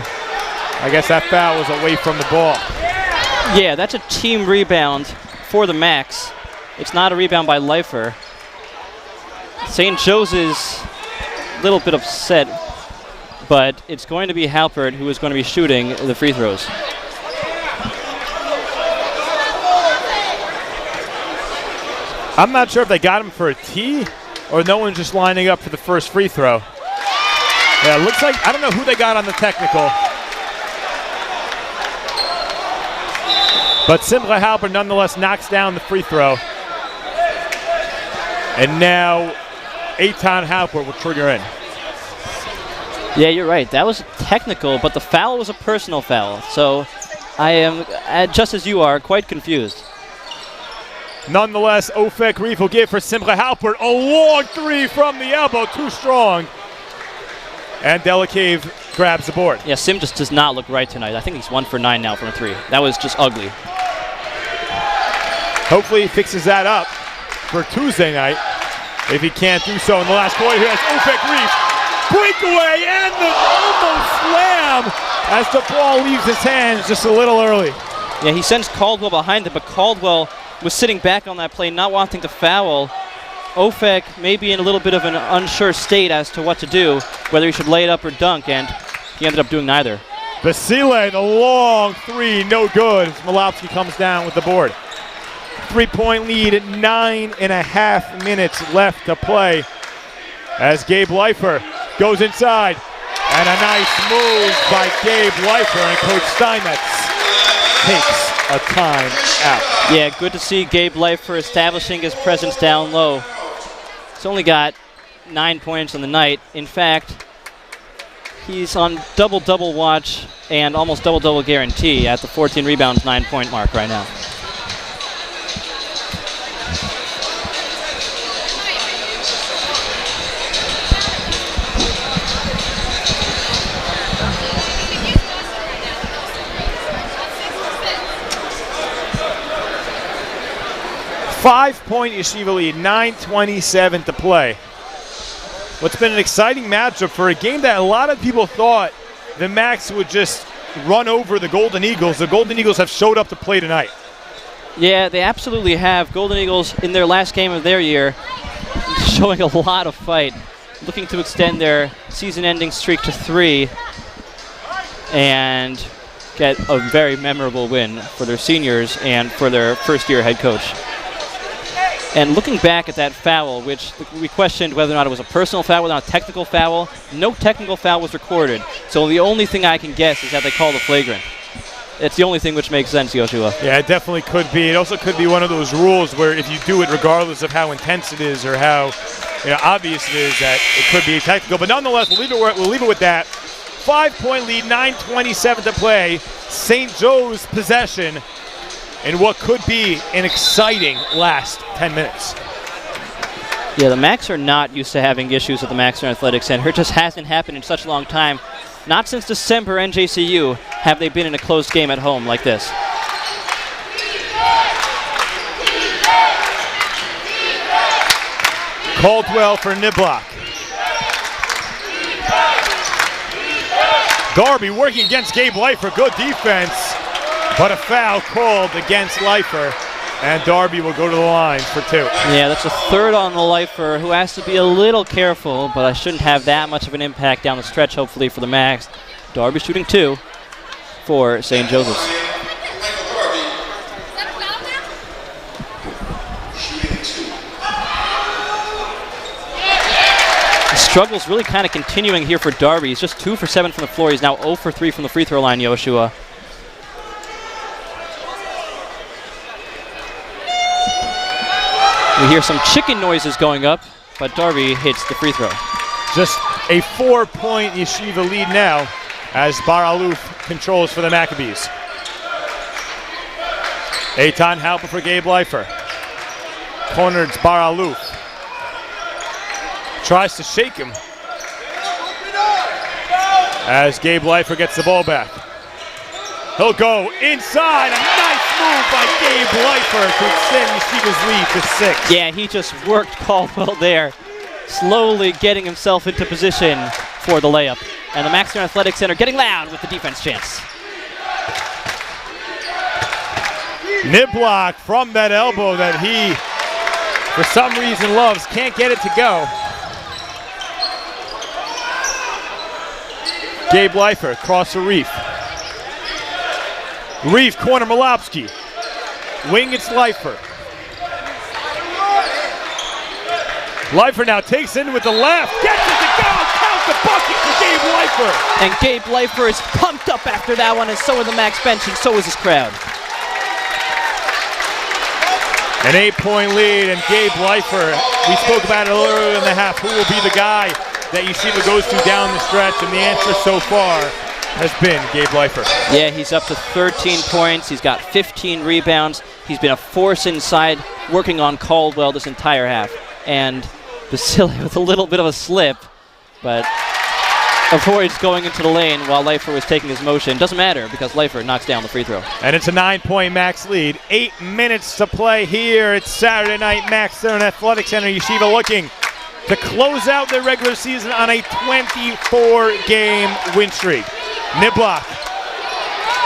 I guess that foul was away from the ball. Yeah, that's a team rebound for the Max. It's not a rebound by Leifer. St. Joe's is a little bit upset, but it's going to be Halpert who is going to be shooting the free throws. I'm not sure if they got him for a tee or no one's just lining up for the first free throw. Yeah, it looks like, I don't know who they got on the technical. But Simcha Halpert nonetheless knocks down the free throw. And now Eitan Halpert will trigger in. Yeah, you're right. That was technical, but the foul was a personal foul. So I am, just as you are, quite confused. Nonetheless, Ofek Reef will give for Simcha Halpert. A long three from the elbow, too strong. And Delacave grabs the board. Yeah, Sim just does not look right tonight. I think he's 1 for 9 now from a 3. That was just ugly. Hopefully he fixes that up for Tuesday night. If he can't do so in the last quarter, here's Ofek Reef. Breakaway and the almost slam as the ball leaves his hands just a little early. Yeah, he sends Caldwell behind him, but Caldwell was sitting back on that play, not wanting to foul. Ofek may be in a little bit of an unsure state as to what to do, whether he should lay it up or dunk, and he ended up doing neither. Basile, the long three, no good. As Malowski comes down with the board. 3-point lead at 9.5 minutes left to play as Gabe Leifer goes inside. And a nice move by Gabe Leifer, and Coach Steinmetz takes a time out. Yeah, good to see Gabe Leifer establishing his presence down low. He's only got 9 points on the night. In fact, he's on double-double watch and almost double-double guarantee at the 14 rebounds, 9-point mark right now. Five-point Yeshiva lead, 9:27 to play. What's been an exciting matchup for a game that a lot of people thought the Max would just run over the Golden Eagles. The Golden Eagles have showed up to play tonight. Yeah, they absolutely have. Golden Eagles in their last game of their year showing a lot of fight, looking to extend their season-ending streak to 3 and get a very memorable win for their seniors and for their first-year head coach. And looking back at that foul, which we questioned whether or not it was a personal foul, whether or not a technical foul, no technical foul was recorded. So the only thing I can guess is that they called a flagrant. It's the only thing which makes sense, Yehoshua. Yeah, it definitely could be. It also could be one of those rules where if you do it regardless of how intense it is or how obvious it is, that it could be technical. But nonetheless, we'll leave it with that. 5-point lead, 9:27 to play. St. Joe's possession in what could be an exciting last 10 minutes. Yeah, the Macs are not used to having issues at the Max Athletics Center. It just hasn't happened in such a long time. Not since December NJCU have they been in a close game at home like this. Caldwell for Niblock. Darby working against Gabe Leifer. Good defense, but a foul called against Leifer, and Darby will go to the line for 2. Yeah, that's a third on the Leifer, who has to be a little careful, but I shouldn't have that much of an impact down the stretch, hopefully, for the Max. Darby shooting 2 for St. Joseph's. The struggle's really kind of continuing here for Darby. He's just 2 for 7 from the floor. He's now 0 for 3 from the free throw line, Yehoshua. We hear some chicken noises going up, but Darby hits the free throw. Just a 4-point Yeshiva lead now as Bar Aluf controls for the Maccabees. Eitan Halpert for Gabe Leifer. Cornered Bar Aluf. Tries to shake him as Gabe Leifer gets the ball back. He'll go inside. A nice move by Gabe Leifer to extend Yeshiva's lead to 6. Yeah, he just worked Caldwell there, slowly getting himself into position for the layup. And the Max Athletics Center getting loud with the defense chance. Niblock from that elbow that he, for some reason, loves. Can't get it to go. Gabe Leifer across the Reef. Reef, corner Malowski. Wing, it's Leifer. Leifer now takes in with the left. Gets it to go. Count the bucket for Gabe Leifer. And Gabe Leifer is pumped up after that one, and so are the Max bench, and so is his crowd. An 8-point lead, and Gabe Leifer, we spoke about it earlier in the half, who will be the guy that Yeshiva goes to down the stretch, and the answer so far has been Gabe Leifer. Yeah, he's up to 13 points. He's got 15 rebounds. He's been a force inside, working on Caldwell this entire half. And Basile with a little bit of a slip, but avoids going into the lane while Leifer was taking his motion. Doesn't matter because Leifer knocks down the free throw. And it's a 9-point Max lead. 8 minutes to play here. It's Saturday night. Max Stern Athletic Center. Yeshiva looking to close out their regular season on a 24-game win streak. Niblock.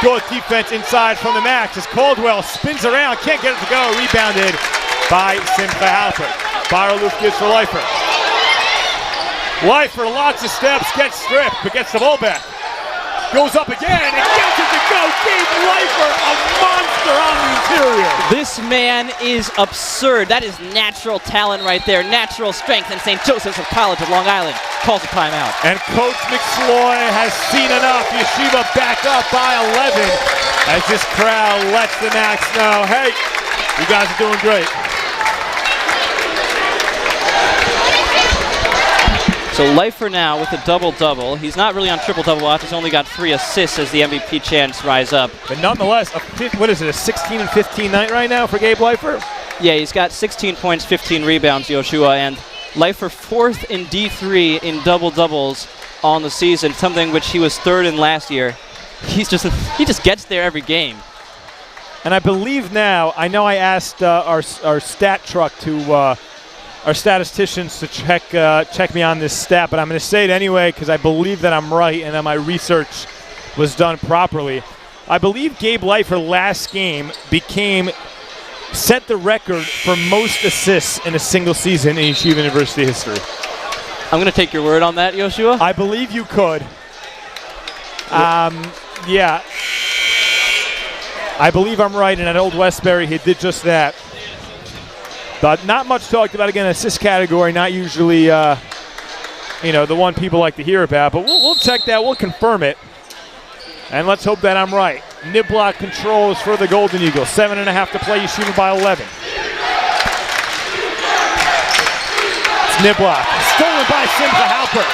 Good defense inside from the Max as Caldwell spins around. Can't get it to go. Rebounded by Simcha Halpert. Baraluf gives for Leifer. Leifer, lots of steps, gets stripped, but gets the ball back. Goes up again and gets it to go. Gabe Leifer, a monster on the interior. This man is absurd. That is natural talent right there. Natural strength. And St. Joseph's of College of Long Island calls a timeout. And Coach McSloy has seen enough. Yeshiva back up by 11 as this crowd lets the Max know, hey, you guys are doing great. So Leifer now with a double-double. He's not really on triple-double watch. He's only got 3 assists as the MVP chants rise up. But nonetheless, what is it, a 16 and 15 night right now for Gabe Leifer? Yeah, he's got 16 points, 15 rebounds, Yehoshua, and Leifer 4th in D3 in double-doubles on the season, something which he was 3rd in last year. He just gets there every game. And I believe now, I know I asked our stat truck to our statisticians to check me on this stat, but I'm going to say it anyway because I believe that I'm right and that my research was done properly. I believe Gabe Leifer last game set the record for most assists in a single season in Yeshiva University history. I'm going to take your word on that, Yehoshua. I believe you could. Yeah. I believe I'm right, and at Old Westbury he did just that. But not much talked about, again, assist category, not usually, the one people like to hear about. But we'll check that. We'll confirm it. And let's hope that I'm right. Niblock controls for the Golden Eagles. 7.5 to play. Yeshiva by 11. It's Niblock. Stolen by Simcha Halpert.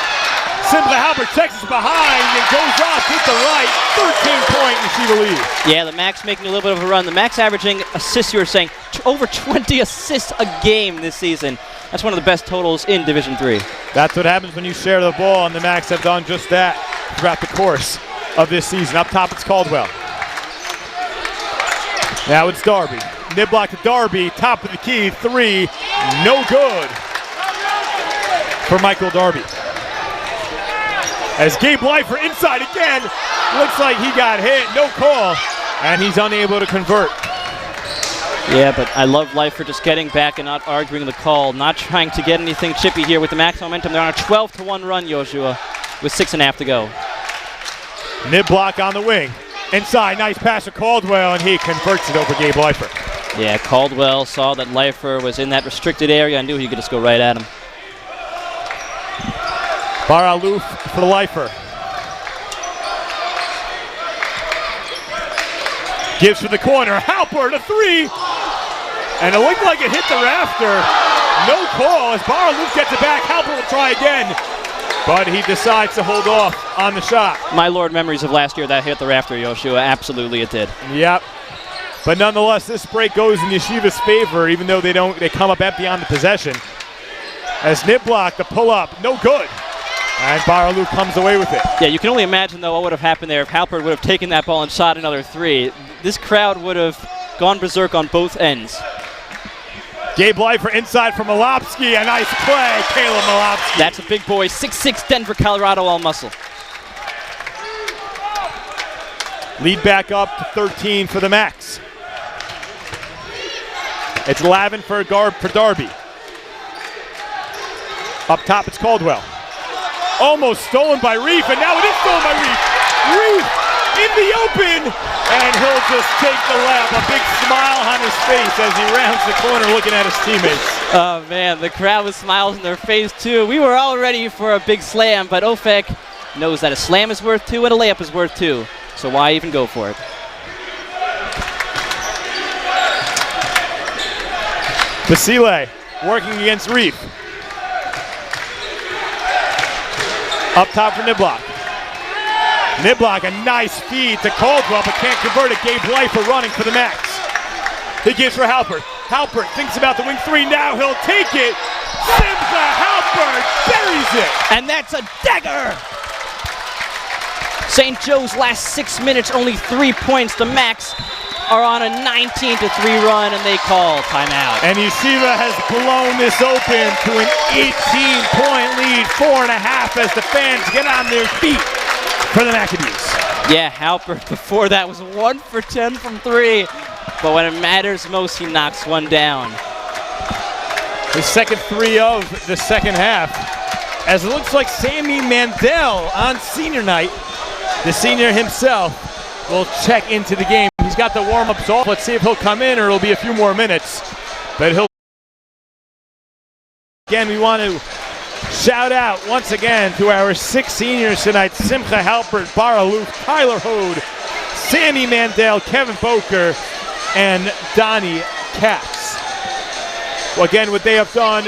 Simcha Halpert checks us behind and goes off with the right. 13-point Yeshiva lead. Yeah, the Max making a little bit of a run. The Max averaging assists, you were saying, over 20 assists a game this season. That's one of the best totals in Division III. That's what happens when you share the ball, and the Max have done just that throughout the course of this season. Up top, it's Caldwell. Now it's Darby. Niblock to Darby, top of the key, 3, no good for Michael Darby. As Gabe Leifer inside again, looks like he got hit, no call, and he's unable to convert. Yeah, but I love Leifer just getting back and not arguing the call, not trying to get anything chippy here with the Max momentum. They're on a 12-1 run, Yehoshua, with 6.5 to go. Niblock on the wing. Inside, nice pass to Caldwell, and he converts it over Gabe Leifer. Yeah, Caldwell saw that Leifer was in that restricted area and knew he could just go right at him. Baraluf for Leifer. Gives for the corner. Halpert, a 3. And it looked like it hit the rafter. No call as Baraluf gets it back. Halpert will try again. But he decides to hold off on the shot. My Lord memories of last year that hit the rafter, Yehoshua. Absolutely it did. Yep. But nonetheless, this break goes in Yeshiva's favor, even though they come up empty on the possession. As Niblock, the pull-up, no good. And Baraluf comes away with it. Yeah, you can only imagine, though, what would have happened there if Halpert would have taken that ball and shot another 3. This crowd would have gone berserk on both ends. Gabe Leifer inside for Malopsky. A nice play, Caleb Malopsky. That's a big boy. 6'6", Denver, Colorado, all muscle. Lead back up to 13 for the Max. It's Lavin for Darby. Up top, it's Caldwell. Almost stolen by Reef, and now it is stolen by Reef. Reef in the open, and he'll just take the lap. A big smile on his face as he rounds the corner looking at his teammates. Oh, man, the crowd with smiles in their face, too. We were all ready for a big slam, but Ofek knows that a slam is worth 2 and a layup is worth 2. So why even go for it? Basile working against Reef. Up top for Niblock. Niblock, a nice feed to Caldwell, but can't convert it. Gabe Leifer running for the max. He gives for Halpert. Halpert thinks about the wing three. Now he'll take it. Simcha Halpert buries it. And that's a dagger. St. Joe's last 6 minutes, only 3 points. The Max are on a 19-3 run, and they call timeout. And Yeshiva has blown this open to an 18-point lead, 4.5 as the fans get on their feet for the Maccabees. Yeah, Halpert before that was 1 for 10 from 3. But when it matters most, he knocks one down. His second 3 of the second half. As it looks like Sammy Mandel on senior night, the senior himself will check into the game. He's got the warm-ups off. Let's see if he'll come in or it'll be a few more minutes. But he'll. Again, we want to shout out once again to our 6 seniors tonight: Simcha Halpert, Bar Aluf, Tyler Hode, Sammy Mandel, Kevin Boker, and Donnie Katz. Well, again, what they have done,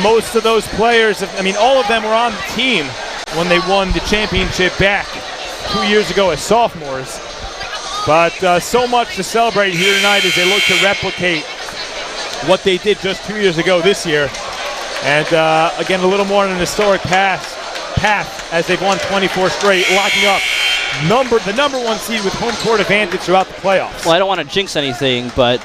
most of those players, all of them were on the team when they won the championship back 2 years ago as sophomores. But so much to celebrate here tonight as they look to replicate what they did just 2 years ago this year. And again, a little more on an historic path as they've won 24 straight, locking up the number 1 seed with home court advantage throughout the playoffs. Well, I don't want to jinx anything, but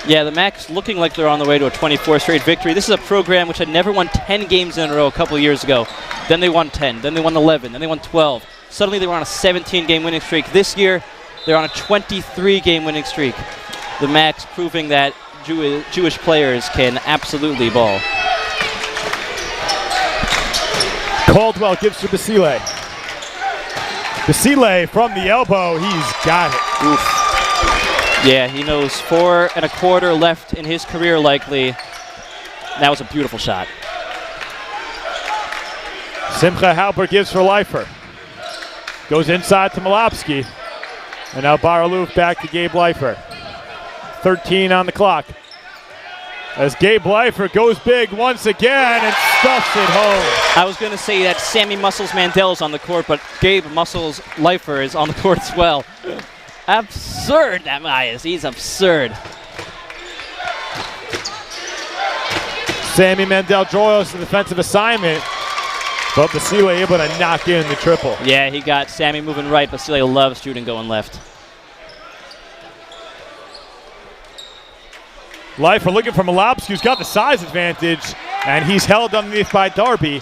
yeah, the Macs looking like they're on the way to a 24 straight victory. This is a program which had never won 10 games in a row a couple of years ago. Then they won 10, then they won 11, then they won 12. Suddenly they were on a 17-game winning streak. This year, they're on a 23-game winning streak. The Macs proving that Jewish players can absolutely ball. Caldwell gives to Basile. Basile from the elbow, he's got it. Oof. Yeah, he knows 4 1/4 left in his career likely. That was a beautiful shot. Simcha Halpert gives for Leifer. Goes inside to Malopsky. And now Bar Aluf back to Gabe Leifer. 13 on the clock. As Gabe Leifer goes big once again and stuffs it home. I was going to say that Sammy Muscles Mandel is on the court, but Gabe Muscles Leifer is on the court as well. Absurd, that guy is. He's absurd. Sammy Mandel draws the defensive assignment, but Basile able to knock in the triple. Yeah, he got Sammy moving right. Basile loves shooting going left. Leifer looking for Malopsky, who's got the size advantage, and he's held underneath by Darby.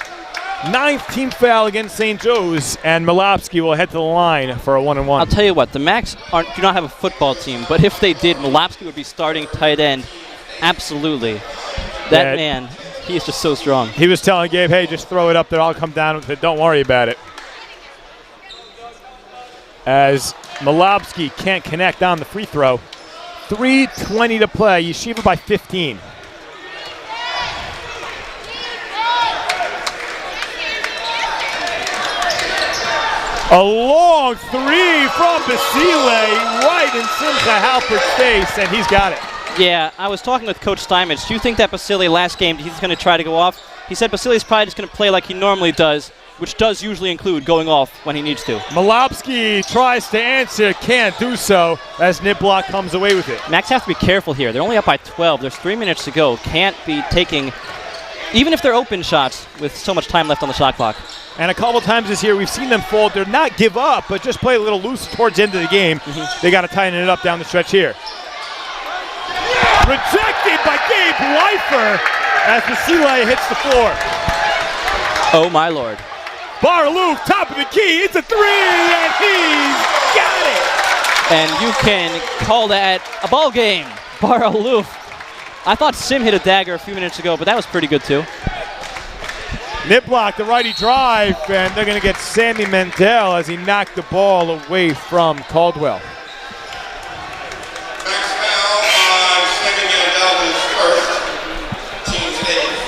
9th team foul against St. Joe's, and Malopsky will head to the line for a 1-and-1. I'll tell you what, the Macs do not have a football team, but if they did, Malopsky would be starting tight end. Absolutely. That man, he is just so strong. He was telling Gabe, hey, just throw it up there. I'll come down with it. Don't worry about it. As Malopsky can't connect on the free throw. 3:20 to play. Yeshiva by 15. A long 3 from Basile right in Simcha Halpert's face, and he's got it. Yeah, I was talking with Coach Steinmetz. Do you think that Basile last game, he's going to try to go off? He said Basile's probably just going to play like he normally does, which does usually include going off when he needs to. Malopsky tries to answer, can't do so as Niblock comes away with it. Macs have to be careful here. They're only up by 12. There's 3 minutes to go. Can't be taking, even if they're open shots with so much time left on the shot clock. And a couple times this year we've seen them fold. They're not give up, but just play a little loose towards the end of the game. They got to tighten it up down the stretch here. Rejected by Gabe Leifer as Basile hits the floor. Oh my Lord. Bar Aluf, top of the key, it's a 3, and he's got it! And you can call that a ball game. Bar Aluf. I thought Sim hit a dagger a few minutes ago, but that was pretty good too. Niblock, the righty drive, and they're going to get Sammy Mandel as he knocked the ball away from Caldwell. Max foul on Sammy Mandel, his first, team's 8th.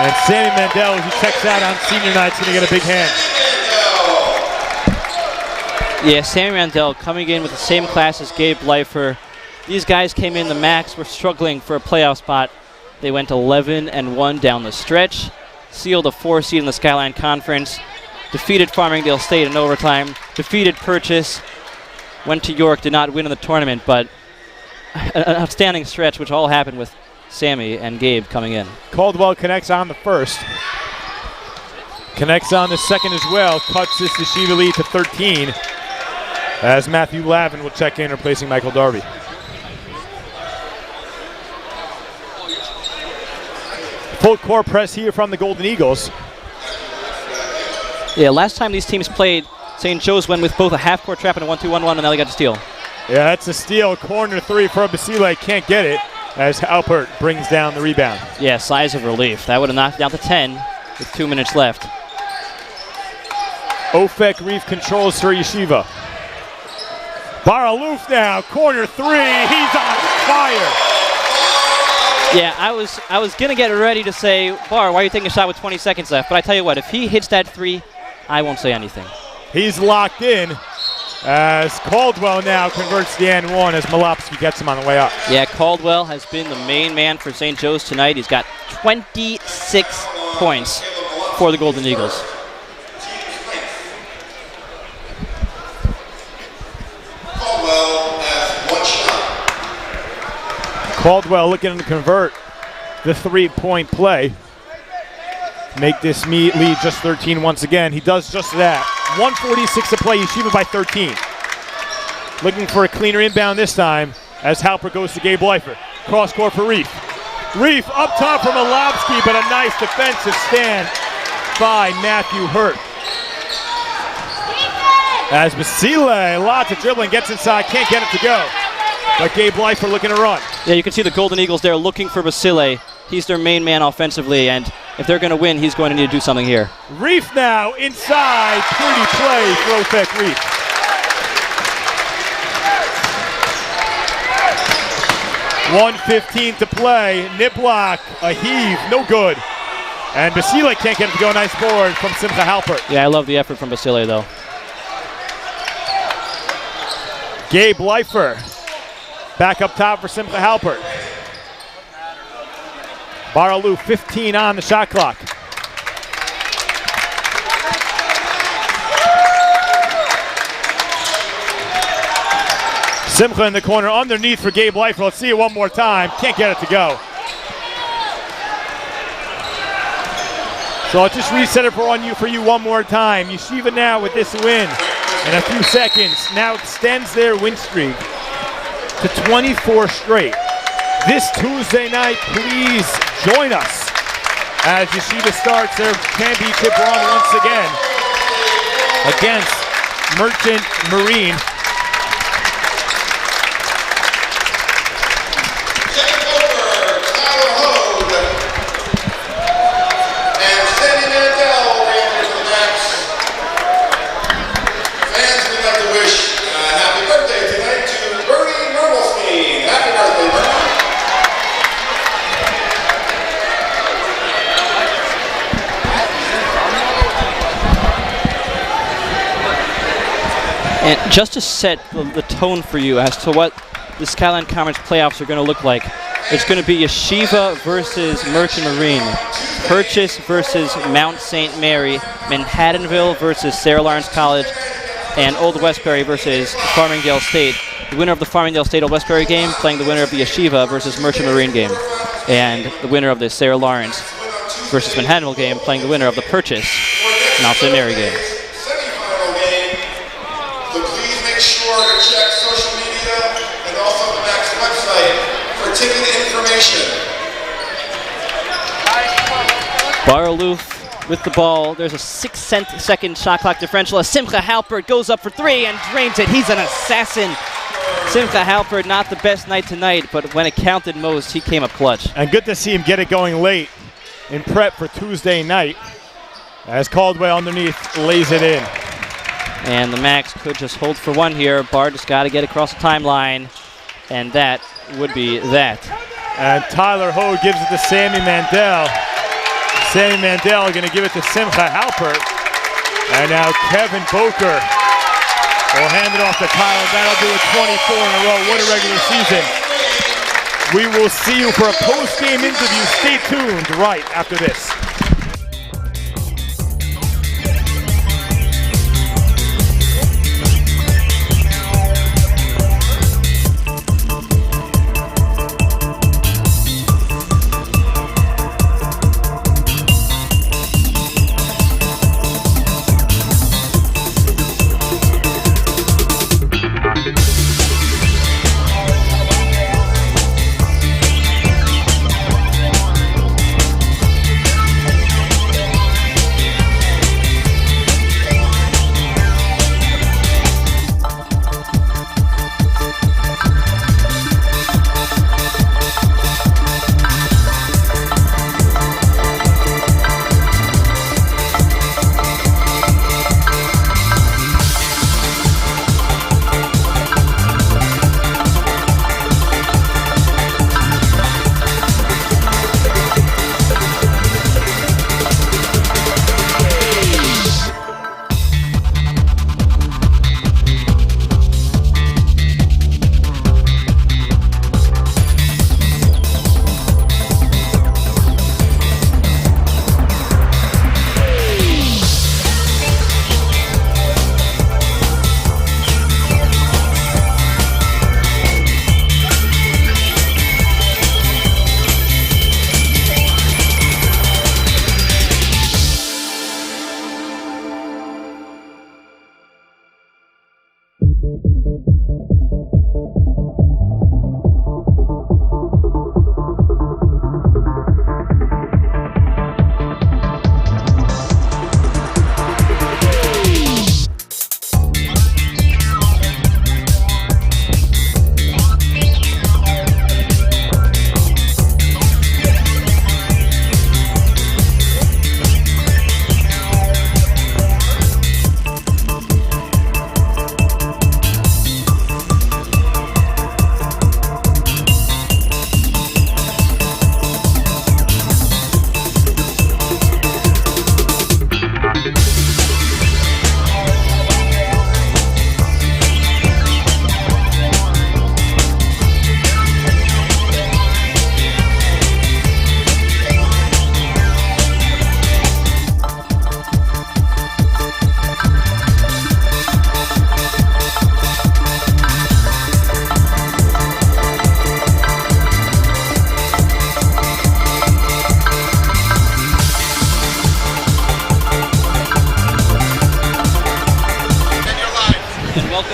And Sammy Mandel, as he checks out on senior night, is going to get a big hand. Yeah, Sammy Mandel coming in with the same class as Gabe Leifer. These guys came in, the Macs were struggling for a playoff spot. They went 11-1 down the stretch, sealed a 4 seed in the Skyline Conference, defeated Farmingdale State in overtime, defeated Purchase, went to York, did not win in the tournament, but an outstanding stretch, which all happened with Sammy and Gabe coming in. Caldwell connects on the first. Connects on the second as well. Cuts this Yeshiva lead to 13 as Matthew Lavin will check in, replacing Michael Darby. Full court press here from the Golden Eagles. Yeah, last time these teams played, St. Joe's went with both a half-court trap and a 1-2-1-1, and now they got to steal. Yeah, that's a steal. Corner 3 for Basile. Can't get it as Halpert brings down the rebound. Yeah, sighs of relief. That would have knocked it down to 10 with 2 minutes left. Ofek Reef controls for Yeshiva. Bar Aloof now, corner 3. He's on fire. Yeah, I was gonna get ready to say, Bar, why are you taking a shot with 20 seconds left? But I tell you what, if he hits that 3, I won't say anything. He's locked in as Caldwell now converts the N1 as Malopsky gets him on the way up. Yeah, Caldwell has been the main man for St. Joe's tonight. He's got 26 points for the Golden Eagles. Caldwell looking to convert the 3-point play. Make this lead just 13 once again. He does just that. 1:46 to play, Yeshiva by 13. Looking for a cleaner inbound this time as Halper goes to Gabe Leifer. Cross court for Reef. Reef up top for Malowski, but a nice defensive stand by Matthew Hurt. As Basile, lots of dribbling, gets inside, can't get it to go. But Gabe Leifer looking to run. Yeah, you can see the Golden Eagles there looking for Basile. He's their main man offensively, and if they're going to win, he's going to need to do something here. Reef now inside. Pretty play for Ofek Reef. .115 to play. Niblock, a heave, no good. And Basile can't get it to go. Nice board from Simcha Halpert. Yeah, I love the effort from Basile, though. Gabe Leifer back up top for Simcha Halpert. Baraloo 15 on the shot clock. Simcha in the corner underneath for Gabe Leifer. Let's see it one more time. Can't get it to go. So I'll just reset it for you one more time. Yeshiva now with this win in a few seconds now extends their win streak to 24 straight. This Tuesday night, please join us as Yeshiva starts their championship run once again against Merchant Marine. And just to set the tone for you as to what the Skyline Conference playoffs are going to look like, it's going to be Yeshiva versus Merchant Marine, Purchase versus Mount St. Mary, Manhattanville versus Sarah Lawrence College, and Old Westbury versus Farmingdale State. The winner of the Farmingdale State-Old Westbury game playing the winner of the Yeshiva versus Merchant Marine game, and the winner of the Sarah Lawrence versus Manhattanville game playing the winner of the Purchase Mount St. Mary game. Sure to check social media and also the Max website for ticket information. Baraloof with the ball. There's a 6-second shot clock differential as Simcha Halpert goes up for 3 and drains it. He's an assassin. Simcha Halpert, not the best night tonight, but when it counted most, he came up clutch. And good to see him get it going late in prep for Tuesday night as Caldwell underneath lays it in. And the Max could just hold for one here. Bard just got to get across the timeline, and that would be that. And Tyler Ho gives it to Sammy Mandel. Sammy Mandel going to give it to Simcha Halpert. And now Kevin Boker We'll hand it off to Tyler. That'll do it 24 in a row. What a regular season. We will see you for a post-game interview. Stay tuned right after this.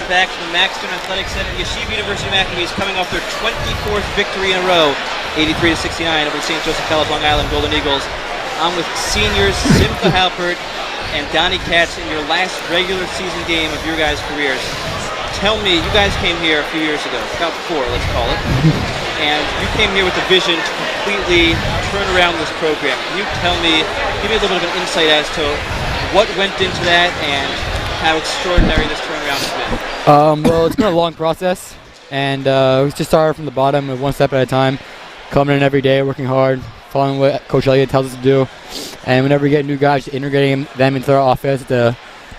Back to the Maxton Athletic Center. Yeshiva University Maccabees coming off their 24th victory in a row, 83-69 over the St. Joseph College Long Island Golden Eagles. I'm with seniors Simcha Halpert and Donnie Katz in your last regular season game of your guys' careers. Tell me, you guys came here a few years ago, about 4, let's call it, and you came here with a vision to completely turn around this program. Can you tell me, give me a little bit of an insight as to what went into that and how extraordinary this turnaround has been? Well, it's been a long process, and we just started from the bottom, one step at a time, coming in every day, working hard, following what Coach Elliott tells us to do, and whenever we get new guys, integrating them into our offense, it's a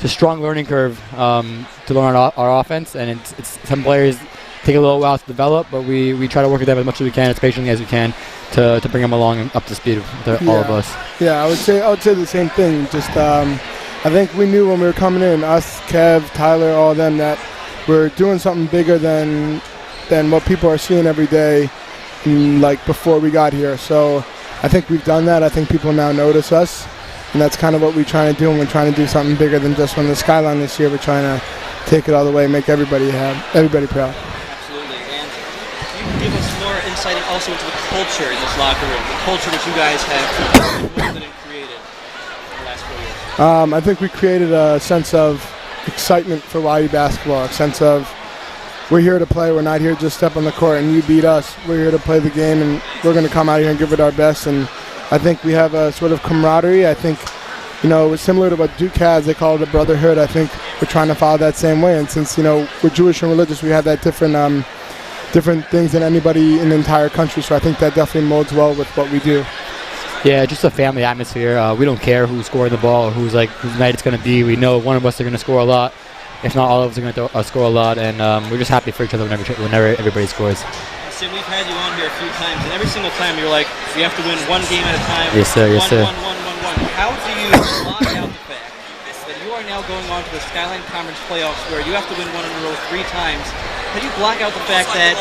strong learning curve to learn our offense, and it's some players take a little while to develop, but we try to work with them as much as we can, as patiently as we can, to bring them along and up to speed with all of us. Yeah, I would say the same thing. Just I think we knew when we were coming in, us, Kev, Tyler, all of them, that we're doing something bigger than what people are seeing every day, like before we got here. So I think we've done that. I think people now notice us, and that's kind of what we're trying to do. And we're trying to do something bigger than just on the skyline this year. We're trying to take it all the way, make everybody proud. Absolutely. And you can give us more insight also into the culture in this locker room, the culture that you guys have molded and created in the last 4 years. I think we created a sense of excitement for YU basketball, a sense of we're here to play. We're not here to just step on the court and you beat us. We're here to play the game, and we're going to come out here and give it our best. And I think we have a sort of camaraderie. I think, it's similar to what Duke has. They call it a brotherhood. I think we're trying to follow that same way. And since, we're Jewish and religious, we have that different things than anybody in the entire country. So I think that definitely molds well with what we do. Yeah, just a family atmosphere. We don't care who's scoring the ball or whose night it's going to be. We know one of us are going to score a lot. If not, all of us are going to score a lot, and we're just happy for each other whenever everybody scores. Sim, we've had you on here a few times, and every single time you're like, we have to win one game at a time. Yes, sir. Yes, sir. One. How do you block out the fact that you are now going on to the Skyline Conference playoffs where you have to win one in a row 3 times? How do you block out the fact that,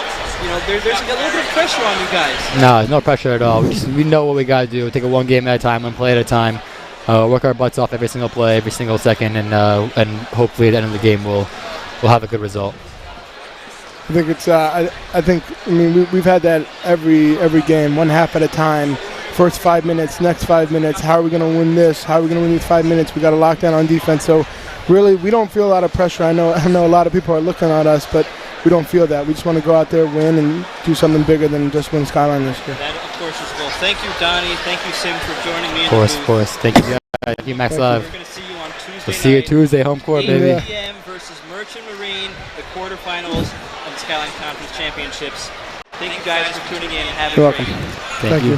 there's a little bit of pressure on you guys? No, no pressure at all. We know what we got to do. Take it one game at a time, one play at a time. Work our butts off every single play, every single second, and hopefully at the end of the game we'll have a good result. I think it's. We've had that every game, one half at a time. First 5 minutes, next 5 minutes. How are we going to win this? How are we going to win these 5 minutes? We got to lock down on defense. So, really, we don't feel a lot of pressure. I know a lot of people are looking at us, but we don't feel that. We just want to go out there, win, and do something bigger than just win Skyline this year. That, of course, is well. Thank you, Donnie. Thank you, Sim, for joining me. Of course. Thank you, guys. Thank you, Max Live. We're going to see you on Tuesday. We'll see you Tuesday, home court, 8 baby. p.m. versus Merchant Marine, the quarterfinals of the Skyline Conference Championships. Thank you guys for tuning in. Have a You're great welcome. Thank you.